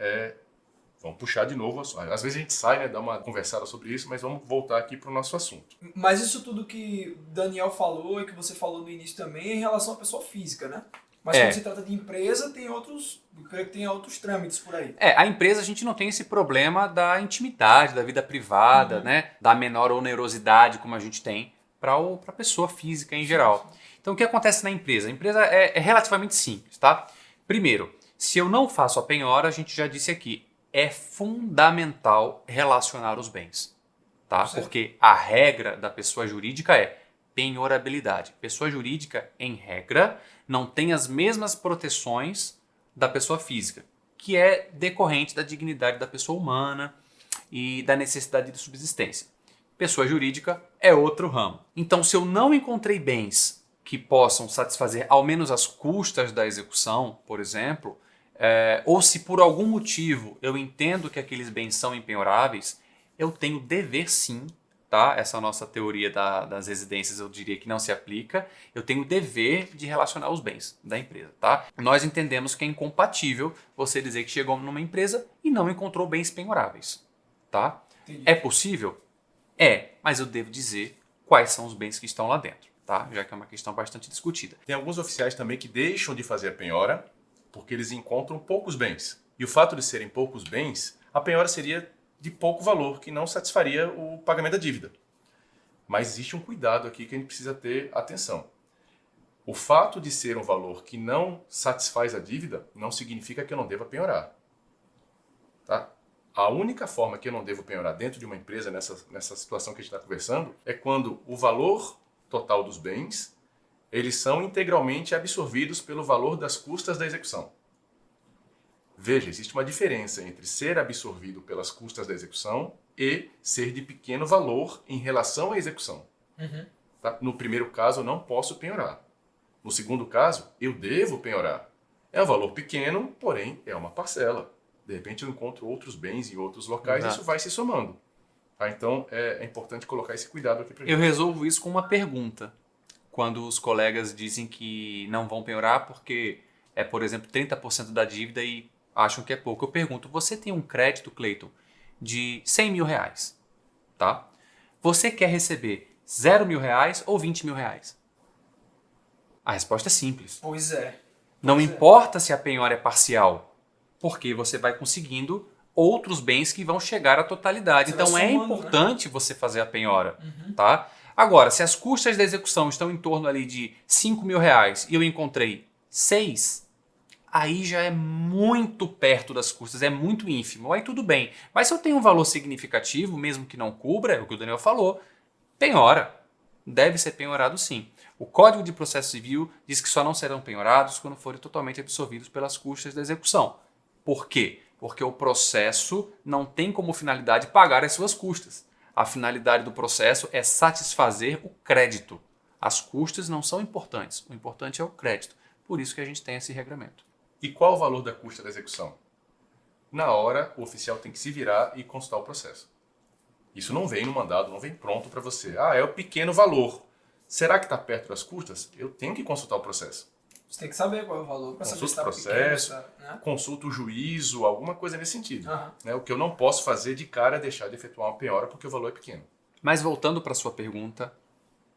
Vamos puxar de novo. Às vezes a gente sai, né, dá uma conversada sobre isso, mas vamos voltar aqui para o nosso assunto. Mas isso tudo que o Daniel falou e que você falou no início também é em relação à pessoa física, né? Mas quando se trata de empresa, eu creio que tem outros trâmites por aí. A empresa a gente não tem esse problema da intimidade, da vida privada, né? Da menor onerosidade como a gente tem para a pessoa física em geral. Então o que acontece na empresa? A empresa é relativamente simples, tá? Primeiro, se eu não faço a penhora, a gente já disse aqui, é fundamental relacionar os bens, tá? Certo. Porque a regra da pessoa jurídica é penhorabilidade. Pessoa jurídica, em regra, não tem as mesmas proteções da pessoa física, que é decorrente da dignidade da pessoa humana e da necessidade de subsistência. Pessoa jurídica é outro ramo. Então, se eu não encontrei bens que possam satisfazer ao menos as custas da execução, por exemplo, ou se por algum motivo eu entendo que aqueles bens são impenhoráveis, eu tenho dever sim, tá? Essa nossa teoria das residências eu diria que não se aplica, eu tenho dever de relacionar os bens da empresa, tá? Nós entendemos que é incompatível você dizer que chegou numa empresa e não encontrou bens penhoráveis, tá? Entendi. É possível? Mas eu devo dizer quais são os bens que estão lá dentro, tá? Já que é uma questão bastante discutida. Tem alguns oficiais também que deixam de fazer a penhora porque eles encontram poucos bens. E o fato de serem poucos bens, a penhora seria de pouco valor, que não satisfaria o pagamento da dívida. Mas existe um cuidado aqui que a gente precisa ter atenção. O fato de ser um valor que não satisfaz a dívida não significa que eu não deva penhorar. Tá? A única forma que eu não devo penhorar dentro de uma empresa, nessa situação que a gente está conversando, é quando o valor total dos bens eles são integralmente absorvidos pelo valor das custas da execução. Veja, existe uma diferença entre ser absorvido pelas custas da execução e ser de pequeno valor em relação à execução. Tá? No primeiro caso, eu não posso penhorar. No segundo caso, eu devo penhorar. É um valor pequeno, porém é uma parcela. De repente eu encontro outros bens em outros locais e isso vai se somando. Tá? Então é importante colocar esse cuidado aqui para gente. Eu resolvo isso com uma pergunta. Quando os colegas dizem que não vão penhorar porque é, por exemplo, 30% da dívida e acham que é pouco. Eu pergunto, você tem um crédito, Cleiton, de 100 mil reais, tá? Você quer receber 0 mil reais ou 20 mil reais? A resposta é simples. Pois é. Não importa se a penhora é parcial, porque você vai conseguindo outros bens que vão chegar à totalidade. Você vai Então é somando, importante você fazer a penhora, tá? Agora, se as custas da execução estão em torno ali de 5 mil reais e eu encontrei 6, aí já é muito perto das custas, é muito ínfimo, aí tudo bem. Mas se eu tenho um valor significativo, mesmo que não cubra, é o que o Daniel falou, penhora. Deve ser penhorado sim. O Código de Processo Civil diz que só não serão penhorados quando forem totalmente absorvidos pelas custas da execução. Por quê? Porque o processo não tem como finalidade pagar as suas custas. A finalidade do processo é satisfazer o crédito. As custas não são importantes. O importante é o crédito. Por isso que a gente tem esse regramento. E qual o valor da custa da execução? Na hora, o oficial tem que se virar e consultar o processo. Isso não vem no mandado, não vem pronto para você. Ah, é o pequeno valor. Será que está perto das custas? Eu tenho que consultar o processo. Você tem que saber qual é o valor para saber se Consulta o está processo, pequeno, né? consulta o juízo, alguma coisa nesse sentido. Aham. Né? O que eu não posso fazer de cara é deixar de efetuar uma penhora porque o valor é pequeno. Mas voltando para a sua pergunta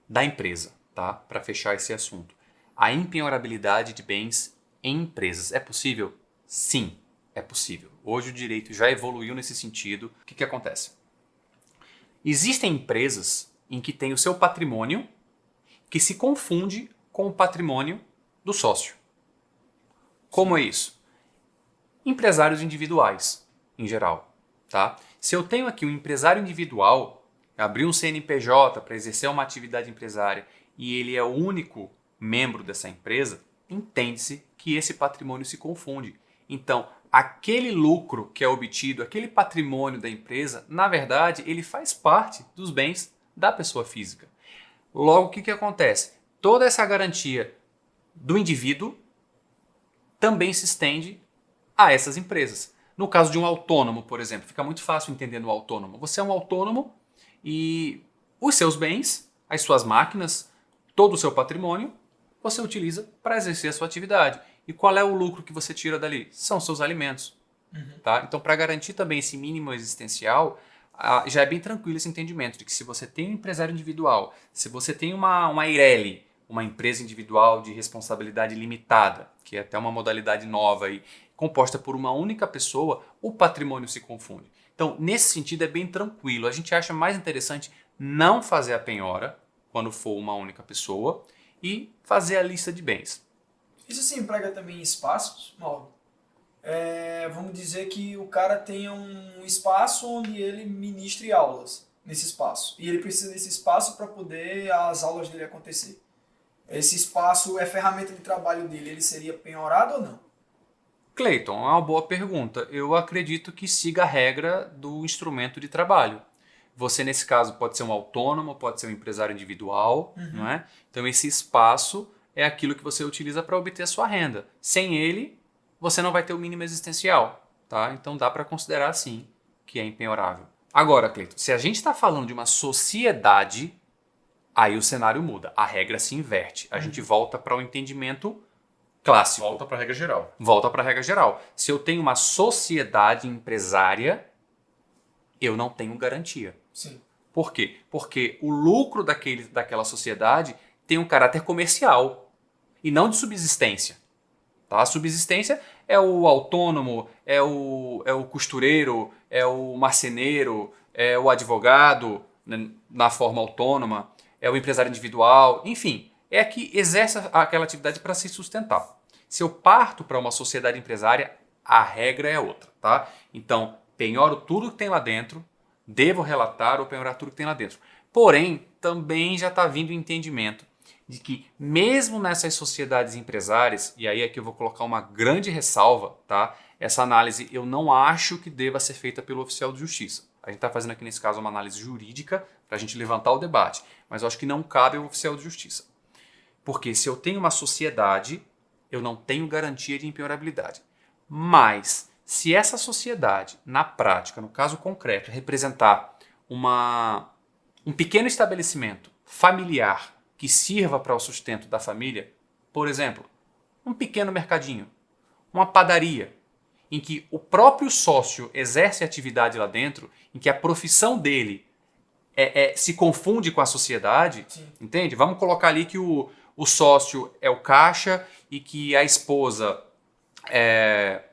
da empresa, tá? Para fechar esse assunto. A impenhorabilidade de bens em empresas é possível? Sim, é possível. Hoje o direito já evoluiu nesse sentido. O que acontece? Existem empresas em que tem o seu patrimônio que se confunde com o patrimônio do sócio. Como é isso? Empresários individuais, em geral. Tá? Se eu tenho aqui um empresário individual, abrir um CNPJ para exercer uma atividade empresária e ele é o único membro dessa empresa, entende-se que esse patrimônio se confunde. Então, aquele lucro que é obtido, aquele patrimônio da empresa, na verdade, ele faz parte dos bens da pessoa física. Logo, o que acontece? Toda essa garantia do indivíduo também se estende a essas empresas. No caso de um autônomo, por exemplo, fica muito fácil entender no autônomo. Você é um autônomo e os seus bens, as suas máquinas, todo o seu patrimônio, você utiliza para exercer a sua atividade. E qual é o lucro que você tira dali? São seus alimentos. Tá? Então, para garantir também esse mínimo existencial, já é bem tranquilo esse entendimento de que se você tem um empresário individual, se você tem uma Eireli, uma empresa individual de responsabilidade limitada, que é até uma modalidade nova aí, composta por uma única pessoa, o patrimônio se confunde. Então, nesse sentido, é bem tranquilo. A gente acha mais interessante não fazer a penhora quando for uma única pessoa e fazer a lista de bens. Isso se emprega também em espaços, Mauro? Vamos dizer que o cara tenha um espaço onde ele ministre aulas nesse espaço. E ele precisa desse espaço para poder as aulas dele acontecer. Esse espaço é ferramenta de trabalho dele, ele seria penhorado ou não? Cleiton, é uma boa pergunta. Eu acredito que siga a regra do instrumento de trabalho. Você, nesse caso, pode ser um autônomo, pode ser um empresário individual, não é? Então, esse espaço é aquilo que você utiliza para obter a sua renda. Sem ele, você não vai ter o mínimo existencial, tá? Então, dá para considerar, sim, que é impenhorável. Agora, Cleiton, se a gente está falando de uma sociedade, aí o cenário muda. A regra se inverte. A gente volta para o entendimento clássico. Volta para a regra geral. Volta para a regra geral. Se eu tenho uma sociedade empresária, eu não tenho garantia. Sim. Por quê? Porque o lucro daquela sociedade tem um caráter comercial e não de subsistência. Tá? A subsistência é o autônomo, é o costureiro, é o marceneiro, é o advogado, né, na forma autônoma, é o empresário individual, enfim, é que exerce aquela atividade para se sustentar. Se eu parto para uma sociedade empresária, a regra é outra. Tá? Então, penhoro tudo que tem lá dentro, devo relatar ou penhorar tudo que tem lá dentro. Porém, também já está vindo o entendimento de que mesmo nessas sociedades empresárias, e aí aqui eu vou colocar uma grande ressalva, tá? Essa análise eu não acho que deva ser feita pelo oficial de justiça. A gente está fazendo aqui nesse caso uma análise jurídica para a gente levantar o debate, mas eu acho que não cabe ao oficial de justiça. Porque se eu tenho uma sociedade, eu não tenho garantia de impenhorabilidade. Mas se essa sociedade, na prática, no caso concreto, representar um pequeno estabelecimento familiar que sirva para o sustento da família, por exemplo, um pequeno mercadinho, uma padaria, em que o próprio sócio exerce atividade lá dentro, em que a profissão dele se confunde com a sociedade, Sim. entende? Vamos colocar ali que o sócio é o caixa e que a esposa é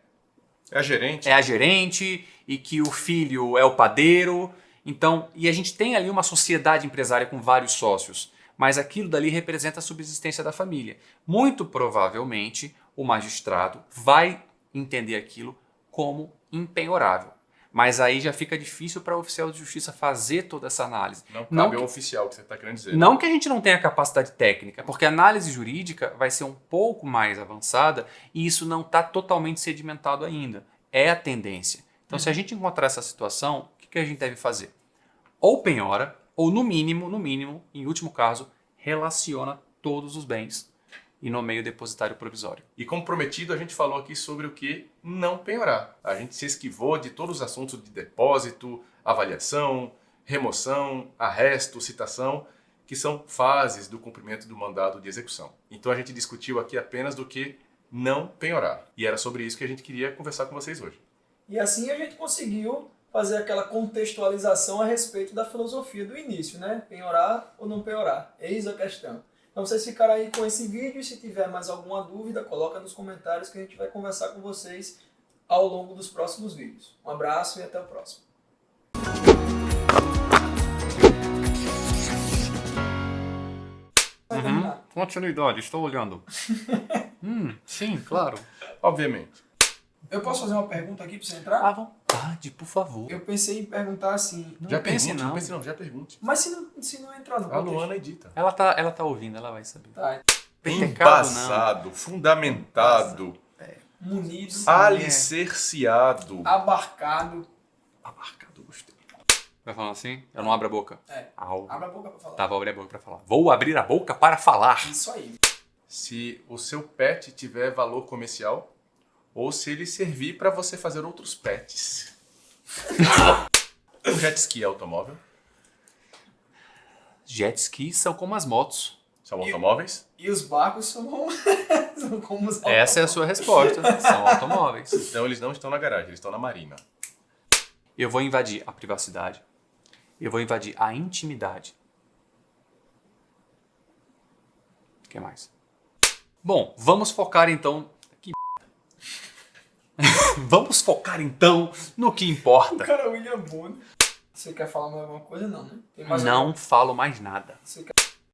É a gerente. é a gerente e que o filho é o padeiro. Então, e a gente tem ali uma sociedade empresária com vários sócios, mas aquilo dali representa a subsistência da família. Muito provavelmente o magistrado vai entender aquilo como impenhorável. Mas aí já fica difícil para o oficial de justiça fazer toda essa análise. Não cabe Não ao que- oficial que você está querendo dizer. Não que a gente não tenha capacidade técnica, porque a análise jurídica vai ser um pouco mais avançada e isso não está totalmente sedimentado ainda. É a tendência. Então, se a gente encontrar essa situação, o que a gente deve fazer? Ou penhora, ou no mínimo, em último caso, relaciona todos os bens e nomeia o depositário provisório. E como prometido, a gente falou aqui sobre o que não penhorar. A gente se esquivou de todos os assuntos de depósito, avaliação, remoção, arresto, citação, que são fases do cumprimento do mandado de execução. Então a gente discutiu aqui apenas do que não penhorar. E era sobre isso que a gente queria conversar com vocês hoje. E assim a gente conseguiu fazer aquela contextualização a respeito da filosofia do início, né? Penhorar ou não penhorar? Eis a questão. Então vocês ficaram aí com esse vídeo e se tiver mais alguma dúvida, coloca nos comentários que a gente vai conversar com vocês ao longo dos próximos vídeos. Um abraço e até o próximo. Vai terminar. Continuidade, estou olhando. Sim, claro. Obviamente. Eu posso fazer uma pergunta aqui para você entrar? À vontade, por favor. Eu pensei em perguntar assim, Não Já pense pergunte, não. não pense não, já pergunte. mas se não entrar no A contexto... Luana edita. Ela tá ouvindo, ela vai saber. Tá, Pentecado, não. Embasado, fundamentado, munido, alicerciado. abarcado. Abarcado, gostei. Vai falando assim? Eu não abro a boca. É, Au. abre a boca para falar. Tá, vou abrir a boca pra falar. Vou abrir a boca para falar. Isso aí. Se o seu pet tiver valor comercial ou se ele servir para você fazer outros pets. O jet ski é automóvel? Jet skis são como as motos. São automóveis? E os barcos são, são como os Essa é a sua resposta. São automóveis. Então eles não estão na garagem, eles estão na marina. Eu vou invadir a privacidade. Eu vou invadir a intimidade. O que mais? Bom, vamos focar então... Que Vamos focar então no que O importa. cara William Bonner. Você quer falar mais alguma coisa? Não, né? Tem mais Não falo mais nada. Você quer...